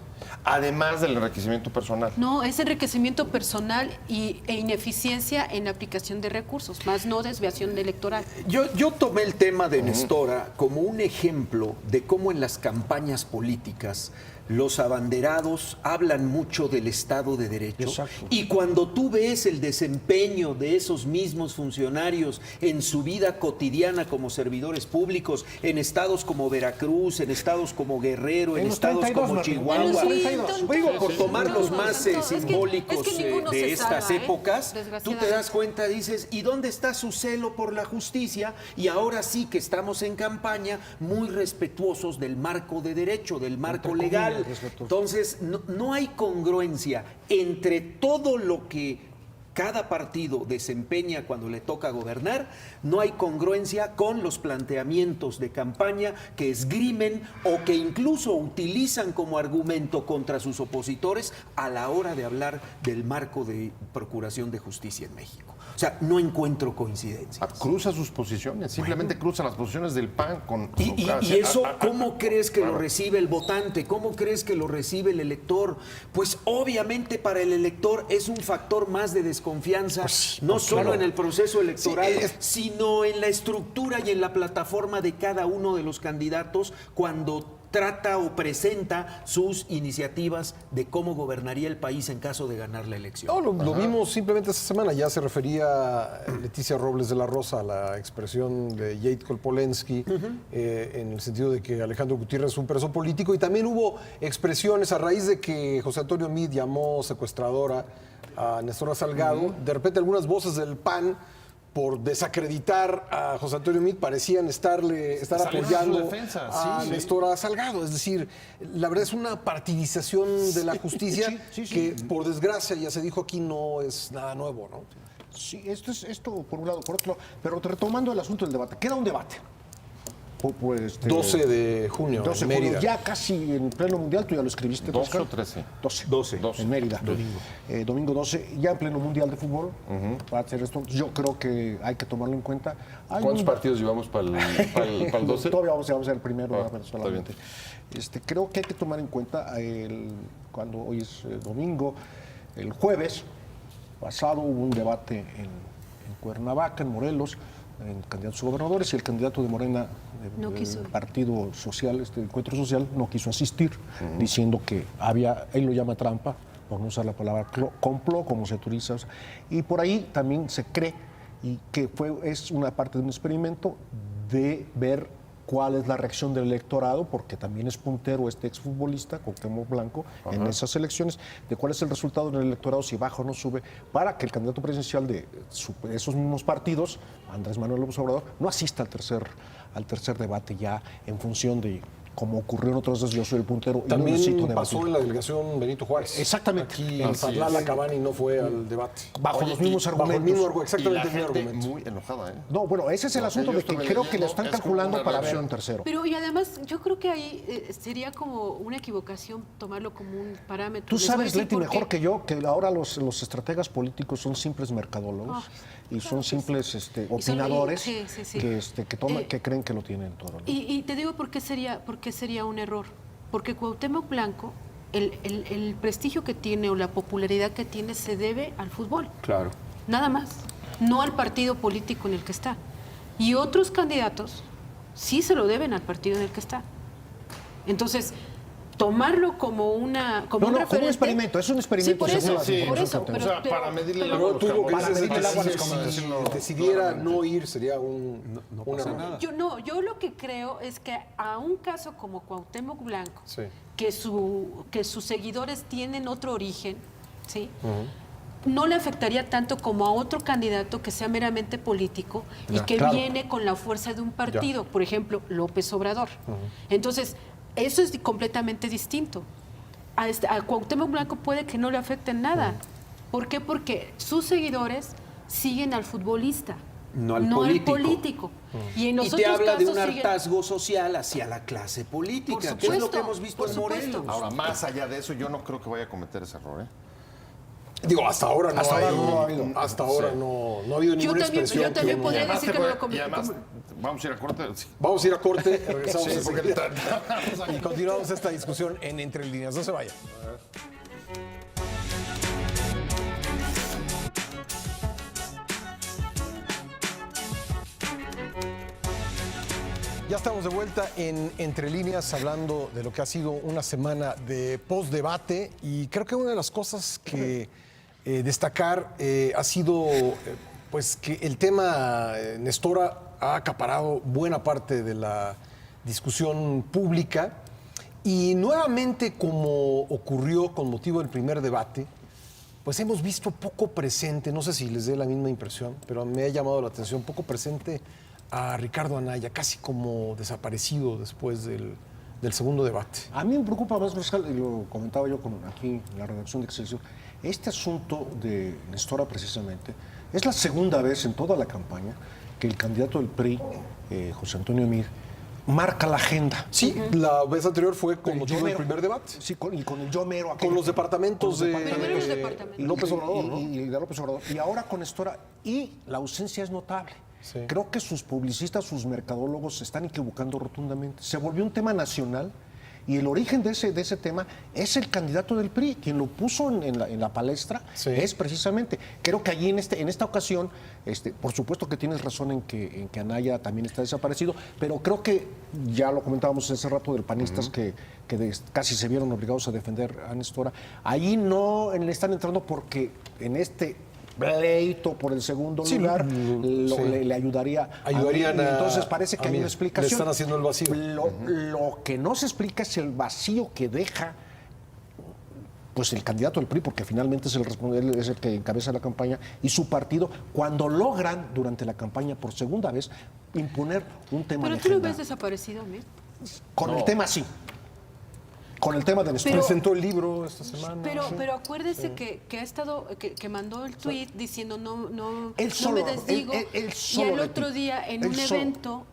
Además del enriquecimiento personal. No, es enriquecimiento personal e ineficiencia en la aplicación de recursos, más no desviación electoral. Yo tomé el tema de Nestora como un ejemplo de cómo en las campañas políticas los abanderados hablan mucho del Estado de Derecho. Exacto. Y cuando tú ves el desempeño de esos mismos funcionarios en su vida cotidiana como servidores públicos, en estados como Veracruz, en estados como Guerrero, en En los estados 32, como Martín. Chihuahua, Bueno, sí, 32. digo, por sí, tomar sí, los no, más es que simbólicos ninguno de se estas salva, épocas, tú te desgraciadamente. das cuenta, dices, ¿y dónde está su celo por la justicia? Y ahora sí que estamos en campaña muy respetuosos del marco de derecho, del marco Entre legal. comillas, respetuosos. Entonces, no hay congruencia entre todo lo que cada partido desempeña cuando le toca gobernar, no hay congruencia con los planteamientos de campaña que esgrimen o que incluso utilizan como argumento contra sus opositores a la hora de hablar del marco de procuración de justicia en México. O sea, no encuentro coincidencia. Cruza sus posiciones, simplemente cruza las posiciones del PAN con su Y clase. eso, ¿cómo crees que lo claro. recibe el votante? ¿Cómo crees que lo recibe el elector? Pues obviamente para el elector es un factor más de desconfianza, no solo en el proceso electoral, sino en la estructura y en la plataforma de cada uno de los candidatos cuando trata o presenta sus iniciativas de cómo gobernaría el país en caso de ganar la elección. No, lo vimos simplemente esta semana. Ya se refería Leticia Robles de la Rosa a la expresión de Jade Polensky en el sentido de que Alejandro Gutiérrez es un preso político. Y también hubo expresiones a raíz de que José Antonio Meade llamó secuestradora a Nestora Salgado. De repente algunas voces del PAN, por desacreditar a José Antonio Meade, parecían estar Salieron a su apoyando defensa, a sí. Nestora Salgado. Es decir, la verdad es una partidización de la justicia Sí. que, por desgracia, ya se dijo aquí, no es nada nuevo, ¿no? Sí, esto por un lado, por otro, pero retomando el asunto del debate, queda un debate. 12 de junio, 12 en de junio, Mérida. ya casi en pleno mundial, tú ya lo escribiste. 12 Oscar. o 13. 12. 12. En Mérida. Domingo 12, ya en pleno mundial de fútbol. Va a ser esto. Yo creo que hay que tomarlo en cuenta. Hay ¿Cuántos un- partidos llevamos para el 12? Todavía vamos a ser el primero, Ah, ¿verdad? está Solamente. Creo que hay que tomar en cuenta cuando hoy es domingo, el jueves pasado hubo un debate en Cuernavaca, en Morelos, en candidatos a gobernadores, y el candidato de Morena No del quiso. Partido Social, Encuentro Social, no quiso asistir, diciendo que él lo llama trampa, por no usar la palabra complot, como se utiliza. Y por ahí también se cree y que es una parte de un experimento de ver cuál es la reacción del electorado, porque también es puntero este exfutbolista, Cuauhtémoc Blanco, en esas elecciones, de cuál es el resultado en el electorado, si baja o no sube, para que el candidato presidencial de esos mismos partidos, Andrés Manuel López Obrador, no asista al tercer debate ya en función de, como ocurrió en otras veces, yo soy el puntero y no necesito También debatir. pasó en la delegación Benito Juárez. Exactamente. Aquí en Zatlala, Cabani no fue al debate. Bajo Oye, los mismos Bajo el argumentos. mismo argumento, Y exactamente la el mismo gente argumento. muy enojada, ¿eh? No, bueno, ese es el Lo que asunto yo de que estuve creo que le leyendo están es como calculando una para ver reacción. un tercero. Pero y además yo creo que ahí sería como una equivocación tomarlo como un parámetro. Tú Les voy a sabes, decir Leti, por mejor qué. que yo, que ahora los estrategas políticos son simples mercadólogos y son simples opinadores sí, sí, sí. que creen que lo tienen todo, ¿no? Y te digo por qué sería un error. Porque Cuauhtémoc Blanco, el prestigio que tiene o la popularidad que tiene se debe al fútbol. Claro. Nada más. No al partido político en el que está. Y otros candidatos sí se lo deben al partido en el que está. Entonces, tomarlo como una como No, un no, como un referente. experimento, es un experimento, Sí, por según eso, las por informaciones eso. que tengo. O sea, para medirle el agua a los Tuvo que camotes. Para medirle el agua a los si camotes. decidiera no ir, sería un error. Yo lo que creo es que a un caso como Cuauhtémoc Blanco, Sí. que sus seguidores tienen otro origen, ¿sí? No le afectaría tanto como a otro candidato que sea meramente político y Ya, que claro. viene con la fuerza de un partido, por ejemplo, López Obrador. Entonces, Eso es completamente distinto. A Cuauhtémoc Blanco puede que no le afecte en nada. ¿Por qué? Porque sus seguidores siguen al futbolista, No al al político. político. Y en los Y te otros habla de un casos siguen- hartazgo social hacia la clase política, Por que es lo supuesto, que hemos visto por en supuesto. Morelos. Ahora, más allá de eso, yo no creo que vaya a cometer ese error, ¿eh? Digo, hasta ahora no Hasta hay- ahora no ha habido. Hasta ahora Sí. no ha habido ninguna también- expresión. yo también que uno- podría Y además decir te que no voy- lo come- y además, como- vamos a ir a corte. Sí. Vamos a ir a corte, regresamos Sí, enseguida. porque- Y continuamos esta discusión en Entre Líneas. No se vayan. Ya estamos de vuelta en Entre Líneas hablando de lo que ha sido una semana de post-debate y creo que una de las cosas que destacar ha sido pues que el tema Nestora ha acaparado buena parte de la discusión pública y nuevamente como ocurrió con motivo del primer debate, pues hemos visto poco presente, no sé si les dé la misma impresión, pero me ha llamado la atención, poco presente a Ricardo Anaya, casi como desaparecido después del segundo debate. A mí me preocupa más, Pascal, y lo comentaba yo aquí en la redacción de Excelsior, este asunto de Nestora precisamente, es la segunda vez en toda la campaña que el candidato del PRI, José Antonio Meade, marca la agenda. Sí, la vez anterior fue con El motivo del yo mero. primer debate. Sí, y con el yo mero. Con los departamentos de Primero los departamentos. López Obrador, ¿no? Y de López Obrador. Y ahora con Nestora. Y la ausencia es notable. Sí. Creo que sus publicistas, sus mercadólogos se están equivocando rotundamente. Se volvió un tema nacional y el origen de ese tema es el candidato del PRI. Quien lo puso en la palestra Sí. es precisamente. Creo que allí en esta ocasión, por supuesto que tienes razón en que Anaya también está desaparecido, pero creo que ya lo comentábamos hace rato del panistas que casi se vieron obligados a defender a Nestora. Allí no le están entrando porque en este pleito por el segundo Sí, lugar sí. le ayudaría. Ayudarían y a- entonces parece que a hay mí. una explicación. Le están haciendo el vacío. Lo que no se explica es el vacío que deja pues el candidato del PRI, porque finalmente es él es el que encabeza la campaña, y su partido, cuando logran durante la campaña por segunda vez imponer un tema Pero de tú lo agenda. ves desaparecido, Mir. Con el tema sí. Con el tema de Nestora. Pero- Presentó el libro esta semana. Pero acuérdese que ha estado, que mandó el tweet diciendo no Él solo- me desdigo. él Y solo el de otro ti. día en Él un solo. evento,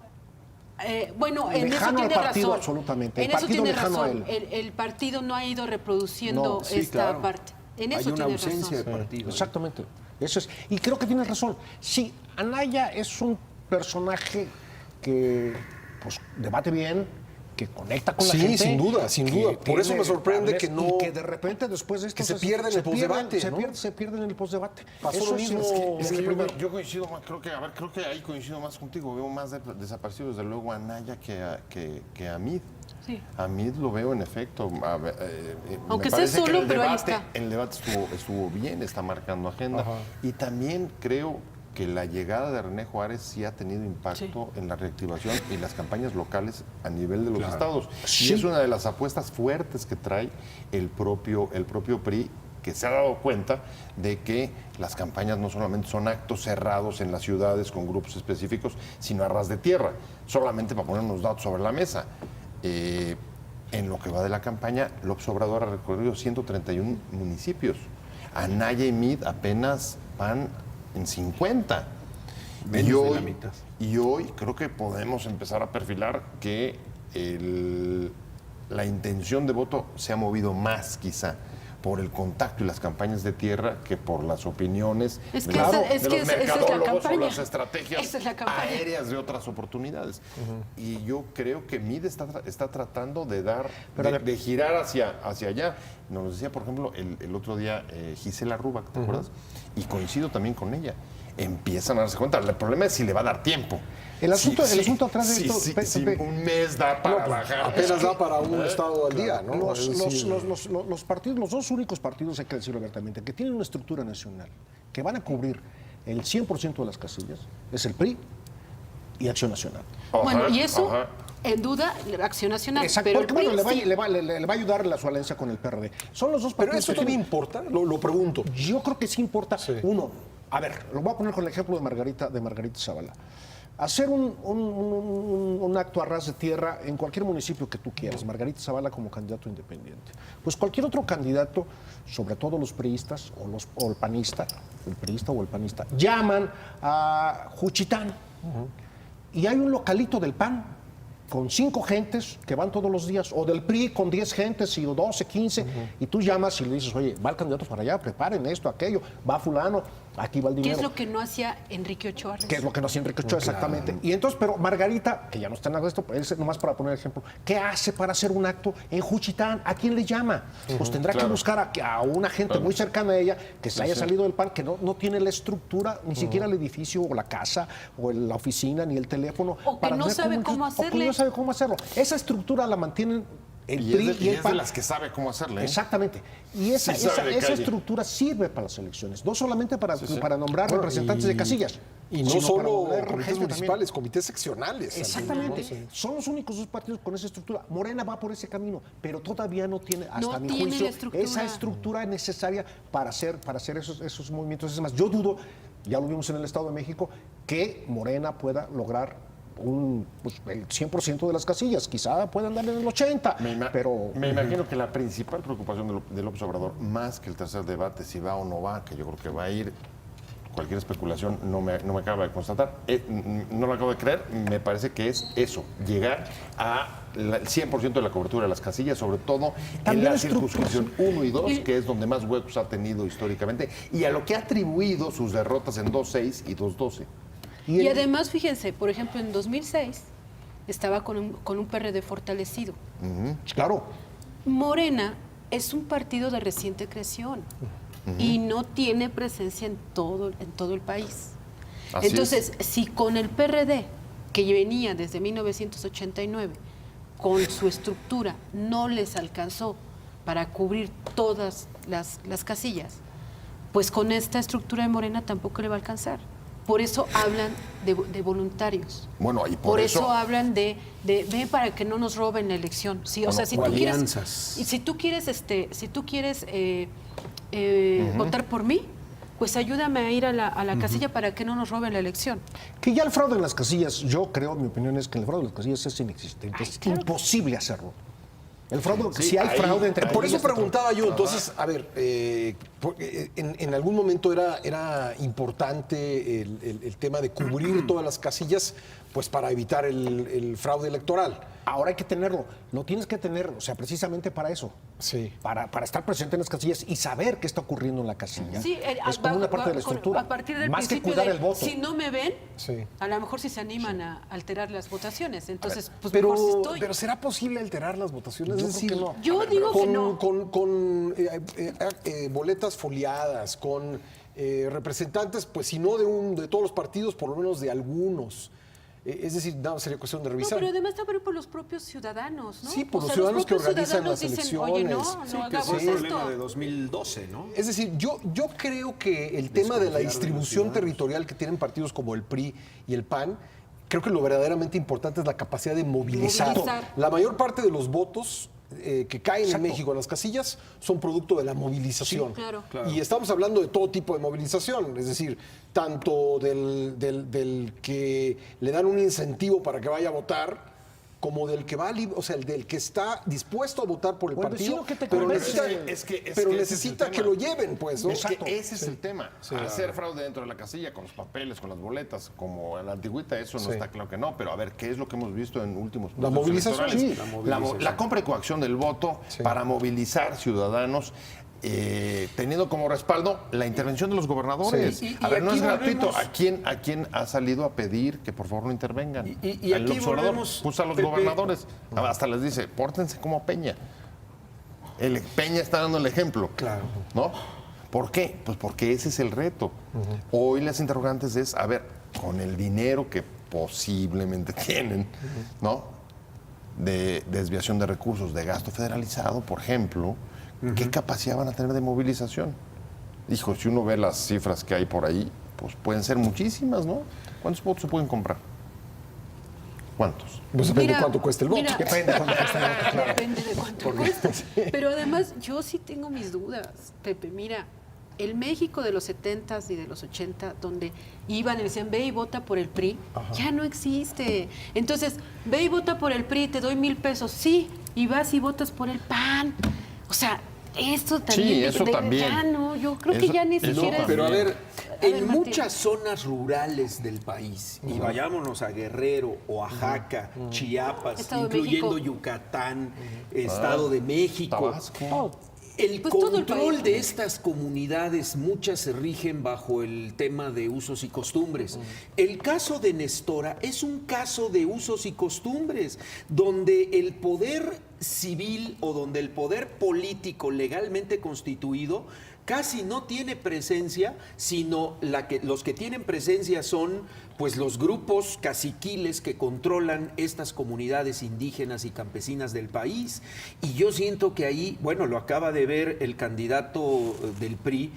bueno, en eso Lejano al tiene partido, razón. absolutamente. En El eso partido tiene lejano a razón. él. El partido no ha ido reproduciendo No, sí, esta claro. parte. En Hay eso una tiene ausencia razón. de partido. Exactamente. Eso es. Y creo que tienes razón. Sí, Anaya es un personaje que pues, debate bien, que conecta con la Sí, gente. sin duda, sin que duda. Por eso tiene me sorprende que cables no- y que de repente después de esto que se pierde en el postdebate, ¿no? Se pierde en el postdebate. Pasó Eso lo sí mismo. es Es que primero. yo coincido más, creo que ahí coincido más contigo. Veo más desaparecido desde luego a Anaya que a Meade. Sí. A Meade lo veo en efecto. Aunque me sea parece que solo, el pero ahí debate- está. El debate estuvo bien, está marcando agenda. Y también creo que la llegada de René Juárez sí ha tenido impacto en la reactivación y las campañas locales a nivel de los estados. Y es una de las apuestas fuertes que trae el propio PRI, que se ha dado cuenta de que las campañas no solamente son actos cerrados en las ciudades con grupos específicos, sino a ras de tierra. Solamente para poner unos datos sobre la mesa. En lo que va de la campaña, López Obrador ha recorrido 131 municipios. Anaya y Meade apenas van en 50. Menos de la mitad. Y hoy creo que podemos empezar a perfilar que la intención de voto se ha movido más quizá por el contacto y las campañas de tierra que por las opiniones Es que de los- esa- es de que los esa es la mercadólogos o campaña. las estrategias Esa es la campaña. aéreas de otras oportunidades. Y yo creo que Meade está tratando de dar, de girar hacia allá. Nos decía, por ejemplo, el otro día Gisela Rubach, ¿te acuerdas? Y coincido también con ella. Empiezan a darse cuenta. El problema es si le va a dar tiempo. El asunto atrás de esto, Si un mes da para bajar. Apenas da para un estado al día, ¿no? Los, Es decir, los partidos, los dos únicos partidos, hay que decirlo abiertamente, que tienen una estructura nacional, que van a cubrir el 100% de las casillas, es el PRI y Acción Nacional. Bueno, Ajá, y eso, ajá. en duda, la Acción Nacional. Exacto, pero porque el bueno, PRI sí. le va a ayudar la su alianza con el PRD. Son los dos Pero partidos eso que todavía tienen- importa, lo pregunto. Yo creo que sí importa. Sí. Uno, a ver, lo voy a poner con el ejemplo de Margarita Zavala. hacer un acto a ras de tierra en cualquier municipio que tú quieras, Margarita Zavala como candidato independiente. Pues cualquier otro candidato, sobre todo los priistas o el panista, el priista o el panista, llaman a Juchitán y hay un localito del PAN con 5 gentes que van todos los días, o del PRI con 10 gentes y 12, 15, y tú llamas y le dices, oye, va el candidato para allá, preparen esto, aquello, va fulano, aquí va el dinero. ¿Qué es lo que no hacía Enrique Ochoa? ¿Qué es lo que no hacía Enrique Ochoa? Exactamente. Y entonces, pero Margarita, que ya no está en esto, pues, nomás para poner ejemplo, ¿qué hace para hacer un acto en Juchitán? ¿A quién le llama? Pues tendrá que buscar a una gente muy cercana a ella que se haya salido del PAN, que no tiene la estructura, ni siquiera el edificio o la casa o la oficina, ni el teléfono. O que no sabe cómo hacerle. O que no sabe cómo hacerlo. Esa estructura la mantienen el Y PRI es de, y el es PAN. de las que sabe cómo hacerle. ¿eh? Exactamente. Y esa calle. estructura sirve para las elecciones, no solamente para nombrar representantes de casillas. Y no sino para solo nombrar comités gente municipales, también. comités seccionales. Exactamente. también, ¿no? Son los únicos 2 partidos con esa estructura. Morena va por ese camino, pero todavía no tiene, hasta No mi tiene juicio, la estructura. esa estructura necesaria para hacer esos movimientos. Es más, yo dudo, ya lo vimos en el Estado de México, que Morena pueda lograr el 100% de las casillas. Quizá puedan darle el 80%, pero... Me imagino que la principal preocupación de López Obrador, más que el tercer debate, si va o no va, que yo creo que va a ir, cualquier especulación no me acaba de constatar, no lo acabo de creer, me parece que es eso, llegar al 100% de la cobertura de las casillas, sobre todo También en la estructuras. circunscripción 1 y 2, que es donde más huecos ha tenido históricamente, y a lo que ha atribuido sus derrotas en 2-6 y 2-12. Y además, fíjense, por ejemplo, en 2006 estaba con un PRD fortalecido. Claro. Morena es un partido de reciente creación y no tiene presencia en todo el país. Así Entonces, si con el PRD, que venía desde 1989, con su estructura, no les alcanzó para cubrir todas las casillas, pues con esta estructura de Morena tampoco le va a alcanzar. Por eso hablan de voluntarios. Bueno, y por eso hablan de ven para que no nos roben la elección. Sí, o sea, si tú alianzas. quieres, si tú quieres votar por mí, pues ayúdame a ir a la casilla para que no nos roben la elección. Que ya el fraude en las casillas, yo creo, mi opinión es que el fraude en las casillas es inexistente. Es imposible hacerlo. El fraude, si hay fraude entre Por eso casillas, preguntaba yo, entonces, a ver, en algún momento era importante el tema de cubrir todas las casillas, pues para evitar el fraude electoral. ahora hay que tenerlo. Lo tienes que tener, o sea, precisamente para eso. Sí. Para estar presente en las casillas y saber qué está ocurriendo en la casilla. Sí, es como una parte de la estructura. A partir del Más que principio cuidar de, el voto. si no me ven, Sí. a lo mejor sí se animan a alterar las votaciones. Entonces, pues Pero, mejor si estoy. pero ¿será posible alterar las votaciones? Yo Es creo que decir, no. Yo digo que no. Con boletas foliadas, con representantes, pues si no de todos los partidos, por lo menos de algunos. Es decir, no, sería cuestión de No, revisar. pero además también por los propios ciudadanos, ¿no? Sí, por O los sea, ciudadanos que propios organizan ciudadanos las dicen, Oye, no, elecciones. no Que hagamos fue un esto. problema de 2012, ¿no? Es decir, yo creo que el tema de la distribución territorial que tienen partidos como el PRI y el PAN, creo que lo verdaderamente importante es la capacidad de movilizar. Movilizar. La mayor parte de los votos que caen Exacto. en México en las casillas son producto de la movilización. Sí, claro. Y estamos hablando de todo tipo de movilización, es decir, tanto del que le dan un incentivo para que vaya a votar, como del que va, o sea, el del que está dispuesto a votar por el O el partido, vecino que te pero convence. necesita, Es pero que ese necesita es el que lo tema. lleven, pues, ¿no? Es que ese es el tema. Sí. Hacer fraude dentro de la casilla con los papeles, con las boletas, como en la antigüita, eso no Sí. está claro que no. Pero a ver, ¿qué es lo que hemos visto en últimos La procesos movilización, electorales? sí. La compra y coacción del voto para movilizar ciudadanos. Teniendo como respaldo la intervención de los gobernadores. Sí. A ver, no aquí es gratuito. volvemos- ¿A quién ha salido a pedir que por favor no intervengan? Y El aquí observador volvemos, puso a los Pepe. gobernadores. Hasta les dice, pórtense como Peña. Peña está dando el ejemplo. Claro. ¿No? ¿Por qué? Pues porque ese es el reto. Hoy las interrogantes es, a ver, con el dinero que posiblemente tienen, ¿no? De desviación de recursos, de gasto federalizado, por ejemplo, ¿qué capacidad van a tener de movilización? Hijo, si uno ve las cifras que hay por ahí, pues pueden ser muchísimas, ¿no? ¿Cuántos votos se pueden comprar? ¿Cuántos? Pues depende de Mira, cuánto cueste el voto. mira, Depende de cuánto cueste el voto, claro. Depende de cuánto cuesta. Pero además, yo sí tengo mis dudas, Pepe. Mira, el México de los 70s y de los 80, donde iban y decían, ve y vota por el PRI, ya no existe. Entonces, ve y vota por el PRI, te doy 1,000 pesos, sí, y vas y votas por el PAN. O sea, esto también. Sí, eso también. Ya no, yo creo que Eso- ya ni eso siquiera es- Pero a ver, ver, en Martín. muchas zonas rurales del país, y vayámonos a Guerrero, Oaxaca, Chiapas, Estado de incluyendo México. Yucatán, Estado de México, Tabasco. el Pues todo el control país. de estas comunidades, muchas se rigen bajo el tema de usos y costumbres. El caso de Nestora es un caso de usos y costumbres, donde el poder civil o donde el poder político legalmente constituido casi no tiene presencia, sino los que tienen presencia son pues los grupos caciquiles que controlan estas comunidades indígenas y campesinas del país. Y yo siento que ahí, bueno, lo acaba de ver el candidato del PRI,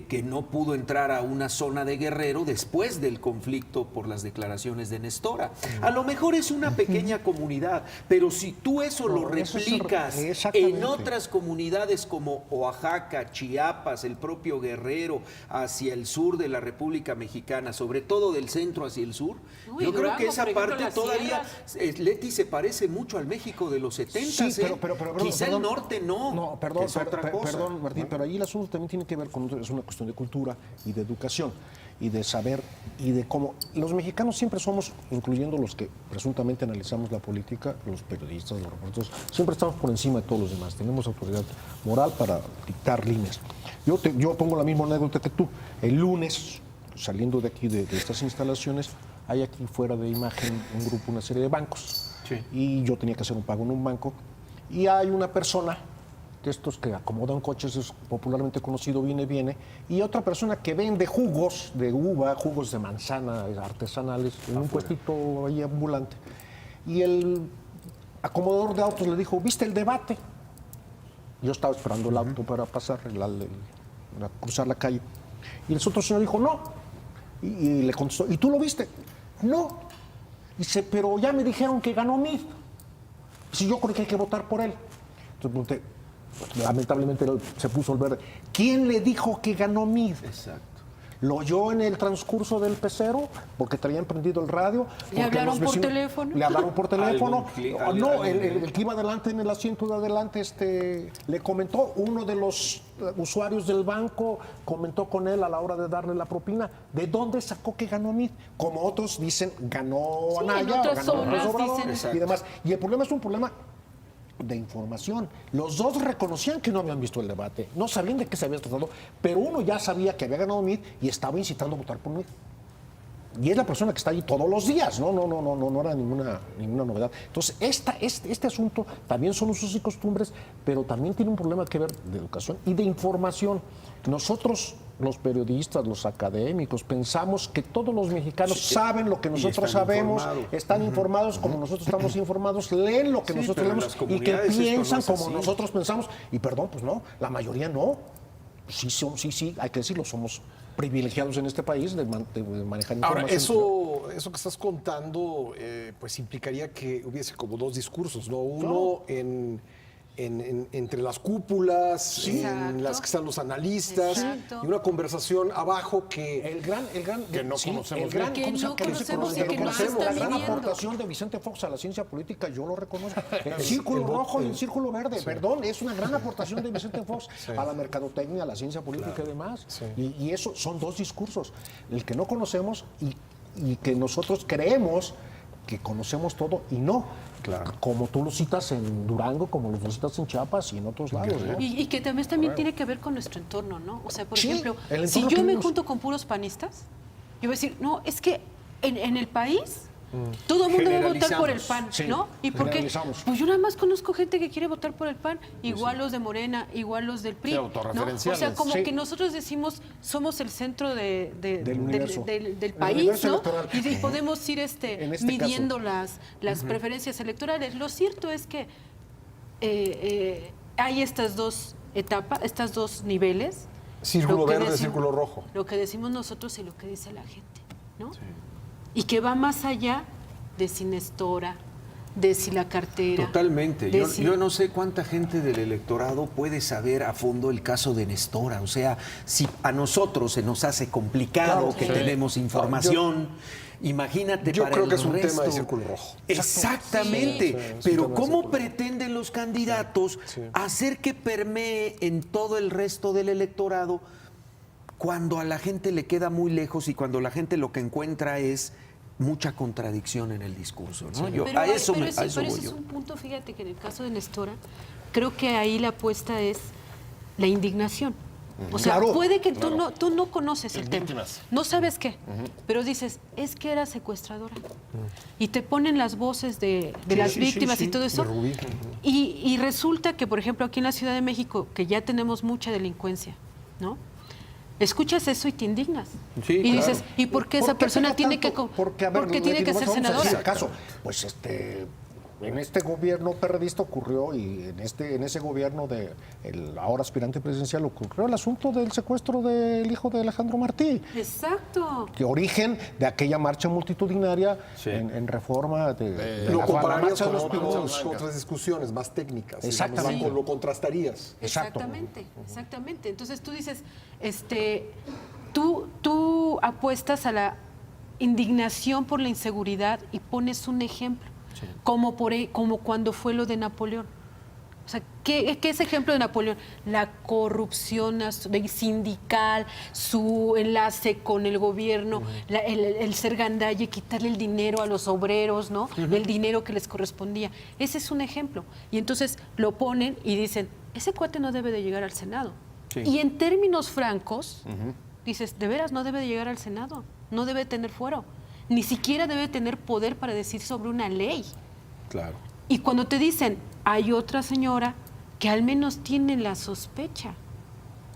que no pudo entrar a una zona de Guerrero después del conflicto por las declaraciones de Nestora. A lo mejor es una pequeña comunidad, pero si tú eso lo No, eso es replicas exactamente. en otras comunidades como Oaxaca, Chiapas, el propio Guerrero, hacia el sur de la República Mexicana, sobre todo del centro hacia el sur, Uy, yo creo Durango, que esa por ejemplo, parte las todavía, sierras. Leti, se parece mucho al México de los 70. Sí, pero Quizá perdón, el norte no. No, perdón, que es otra cosa. perdón, Martín, pero ahí el asunto también tiene que ver con es una cuestión de cultura y de educación y de saber y de cómo los mexicanos siempre somos, incluyendo los que presuntamente analizamos la política, los periodistas, los reporteros, siempre estamos por encima de todos los demás. Tenemos autoridad moral para dictar líneas. Yo pongo la misma anécdota que tú. El lunes, saliendo de aquí de estas instalaciones, hay aquí fuera de imagen un grupo, una serie de bancos. Sí. Y yo tenía que hacer un pago en un banco. Y hay una persona de estos que acomodan coches, es popularmente conocido, viene, y otra persona que vende jugos de uva, jugos de manzana artesanales, en un puestito ahí ambulante. Y el acomodador de autos le dijo, ¿viste el debate? Yo estaba esperando el auto para pasar, para cruzar la calle. Y el otro señor dijo, no. Y le contestó, ¿y tú lo viste? No. Dice, pero ya me dijeron que ganó Mid. Si yo creo que hay que votar por él. Entonces pregunté, lamentablemente se puso el verde. ¿Quién le dijo que ganó Mid? Exacto. ¿Lo oyó en el transcurso del pecero? Porque traían prendido el radio. ¿Le hablaron por teléfono? Le hablaron por teléfono. No, algún- el que iba adelante en el asiento de adelante le comentó, uno de los usuarios del banco comentó con él a la hora de darle la propina, ¿de dónde sacó que ganó Mid? Como otros dicen, ganó Sí, en Anaya, otras ganó López zonas Obrador dicen- y demás. Y el problema es un problema de información. Los dos reconocían que no habían visto el debate, no sabían de qué se había tratado, pero uno ya sabía que había ganado Mid y estaba incitando a votar por Mid. Y es la persona que está ahí todos los días, no era ninguna novedad. Entonces, este asunto también son usos y costumbres, pero también tiene un problema que ver de educación y de información. Nosotros, los periodistas, los académicos, pensamos que todos los mexicanos saben lo que nosotros están sabemos, informados. están informados como nosotros estamos informados, leen lo que Sí, nosotros pero en leemos las y que comunidades esto no piensan es como así. nosotros pensamos. Y perdón, pues no, la mayoría no. Sí, hay que decirlo, somos privilegiados en este país de manejar información. Ahora, eso que estás contando, pues implicaría que hubiese como dos discursos, ¿no? Uno entre las cúpulas, en Exacto. las que están los analistas, Exacto. y una conversación abajo que... El gran, Que no conocemos el gran, bien. ¿cómo se llama? Que no conocemos se y que no se conocemos. está La gran midiendo. aportación de Vicente Fox a la ciencia política, yo lo reconozco. El círculo rojo y el círculo verde, perdón, es una gran aportación de Vicente Fox a la mercadotecnia, a la ciencia política y demás. Y eso son dos discursos, el que no conocemos y que nosotros creemos que conocemos todo y no. Claro. Como tú lo citas en Durango, como lo citas en Chiapas y en otros lados, ¿no? Y que también tiene que ver con nuestro entorno, ¿no? O sea, por Sí, ejemplo, el si entorno yo que me vivimos. junto con puros panistas, yo voy a decir, no, es que en el país todo el mundo va a votar por el PAN, Sí, ¿no? ¿Y por qué? generalizamos. Pues yo nada más conozco gente que quiere votar por el PAN, igual los de Morena, igual los del PRI. Sí, ¿no? O autorreferenciales. sea, como Sí. que nosotros decimos, somos el centro Del universo. del El país, universo ¿no? electoral. Y podemos ir En este midiendo las preferencias electorales. Lo cierto es que hay estas dos etapas, estos dos niveles. Círculo Lo que verde, decimos- círculo rojo. Lo que decimos nosotros y lo que dice la gente, ¿no? Y que va más allá de si Nestora, de si la cartera. Totalmente. de Yo, si- yo no sé cuánta gente del electorado puede saber a fondo el caso de Nestora. O sea, si a nosotros se nos hace complicado que tenemos información, imagínate Yo para creo el que es un resto. tema de círculo rojo. Exactamente. Sí, es un Pero tema de ¿cómo círculo rojo. pretenden los candidatos hacer que permee en todo el resto del electorado cuando a la gente le queda muy lejos y cuando la gente lo que encuentra es mucha contradicción en el discurso? ¿no? Yo, Pero, a eso, pero a ese, eso pero voy ese yo. es un punto, fíjate que en el caso de Nestora, creo que ahí la apuesta es la indignación. O sea, Claro, puede que tú no conoces el tema, víctimas. no sabes qué, pero dices, es que era secuestradora. Y te ponen las voces de las víctimas y todo eso. Y resulta que, por ejemplo, aquí en la Ciudad de México, que ya tenemos mucha delincuencia, ¿no? Escuchas eso y te indignas. Sí, y claro. dices, ¿y por qué esa qué persona pega tiene que, tanto? Porque, a ver, porque tiene que Leti, ser vamos a senadora? hacer caso. Pues en este gobierno perredista ocurrió, y en ese gobierno de el ahora aspirante presidencial ocurrió el asunto del secuestro del hijo de Alejandro Martí, Exacto. que origen de aquella marcha multitudinaria en reforma de Lo la compararías marcha de con los pinos. otras discusiones más técnicas. Exactamente. Digamos, lo contrastarías. Exacto. Exactamente. Entonces tú dices, tú apuestas a la indignación por la inseguridad y pones un ejemplo, como cuando fue lo de Napoleón. O sea, ¿qué es ejemplo de Napoleón? La corrupción sindical, su enlace con el gobierno, el ser gandalle, quitarle el dinero a los obreros, ¿no? El dinero que les correspondía. Ese es un ejemplo. Y entonces lo ponen y dicen, ese cuate no debe de llegar al Senado. Sí. Y en términos francos, dices, de veras no debe de llegar al Senado, no debe tener fuero, ni siquiera debe tener poder para decir sobre una ley. Claro. Y cuando te dicen, hay otra señora que al menos tiene la sospecha.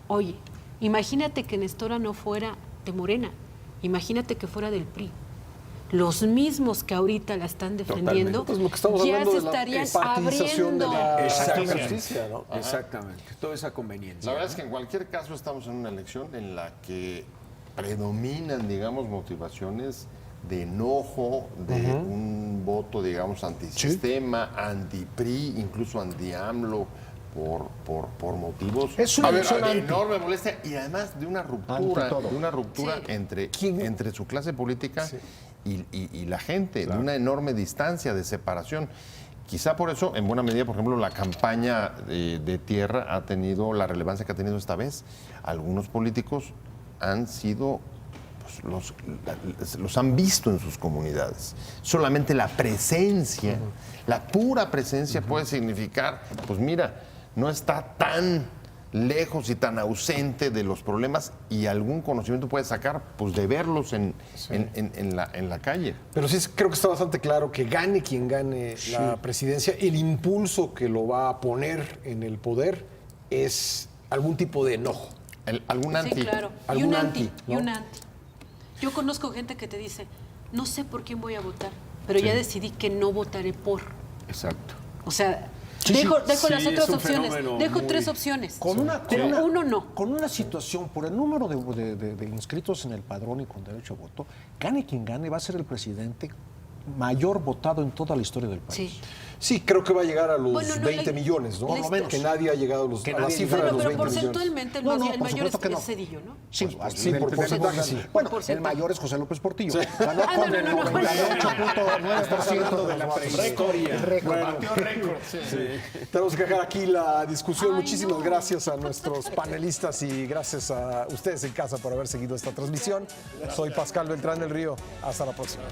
Oye, imagínate que Nestora no fuera de Morena, imagínate que fuera del PRI. Los mismos que ahorita la están defendiendo, Pues lo que estamos ya hablando se de la estarían partidización de abriendo. la Exactamente. justicia, ¿no? Exactamente. Toda esa conveniencia. La verdad es que en cualquier caso estamos en una elección en la que predominan, digamos, motivaciones de enojo, de un voto, digamos, antisistema, anti-PRI, incluso anti-AMLO, por motivos Es una elección de anti. enorme molestia y además de una ruptura, Anti todo. Sí. entre su clase política y la gente, de una enorme distancia de separación. Quizá por eso, en buena medida, por ejemplo, la campaña de tierra ha tenido la relevancia que ha tenido esta vez. Algunos políticos han sido, pues, los han visto en sus comunidades. Solamente la presencia, la pura presencia puede significar, pues mira, no está tan lejos y tan ausente de los problemas y algún conocimiento puede sacar, pues, de verlos en la calle. Pero sí creo que está bastante claro que gane quien gane la presidencia, el impulso que lo va a poner en el poder es algún tipo de enojo. Algún anti. Sí, claro. Y algún un anti, anti, y ¿no? un anti. Yo conozco gente que te dice, no sé por quién voy a votar, pero ya decidí que no votaré por. Exacto. O sea, Sí, dejo sí, las es otras un opciones, fenómeno dejo muy- 3 opciones. Pero uno no. Con una situación, por el número de inscritos en el padrón y con derecho a voto, gane quien gane, va a ser el presidente mayor votado en toda la historia del país. Sí. Sí, creo que va a llegar a los Bueno, no, 20 millones, ¿no? por lo menos. Que nadie ha llegado a la nadie cifra ha de Bueno, los pero 20 millones. porcentualmente el, No, más- no, el por mayor supuesto que no. es Cedillo, ¿no? Sí, sí, por porcentaje sí. Bueno, porcentaje. el mayor es José López Portillo. Ganó Ah, con no, el no, no, 98.9% de la prehistoria. Tenemos que dejar aquí la discusión. Ay, Muchísimas no. gracias a nuestros panelistas y gracias a ustedes en casa por haber seguido esta transmisión. Soy Pascal Beltrán del Río. Hasta la próxima.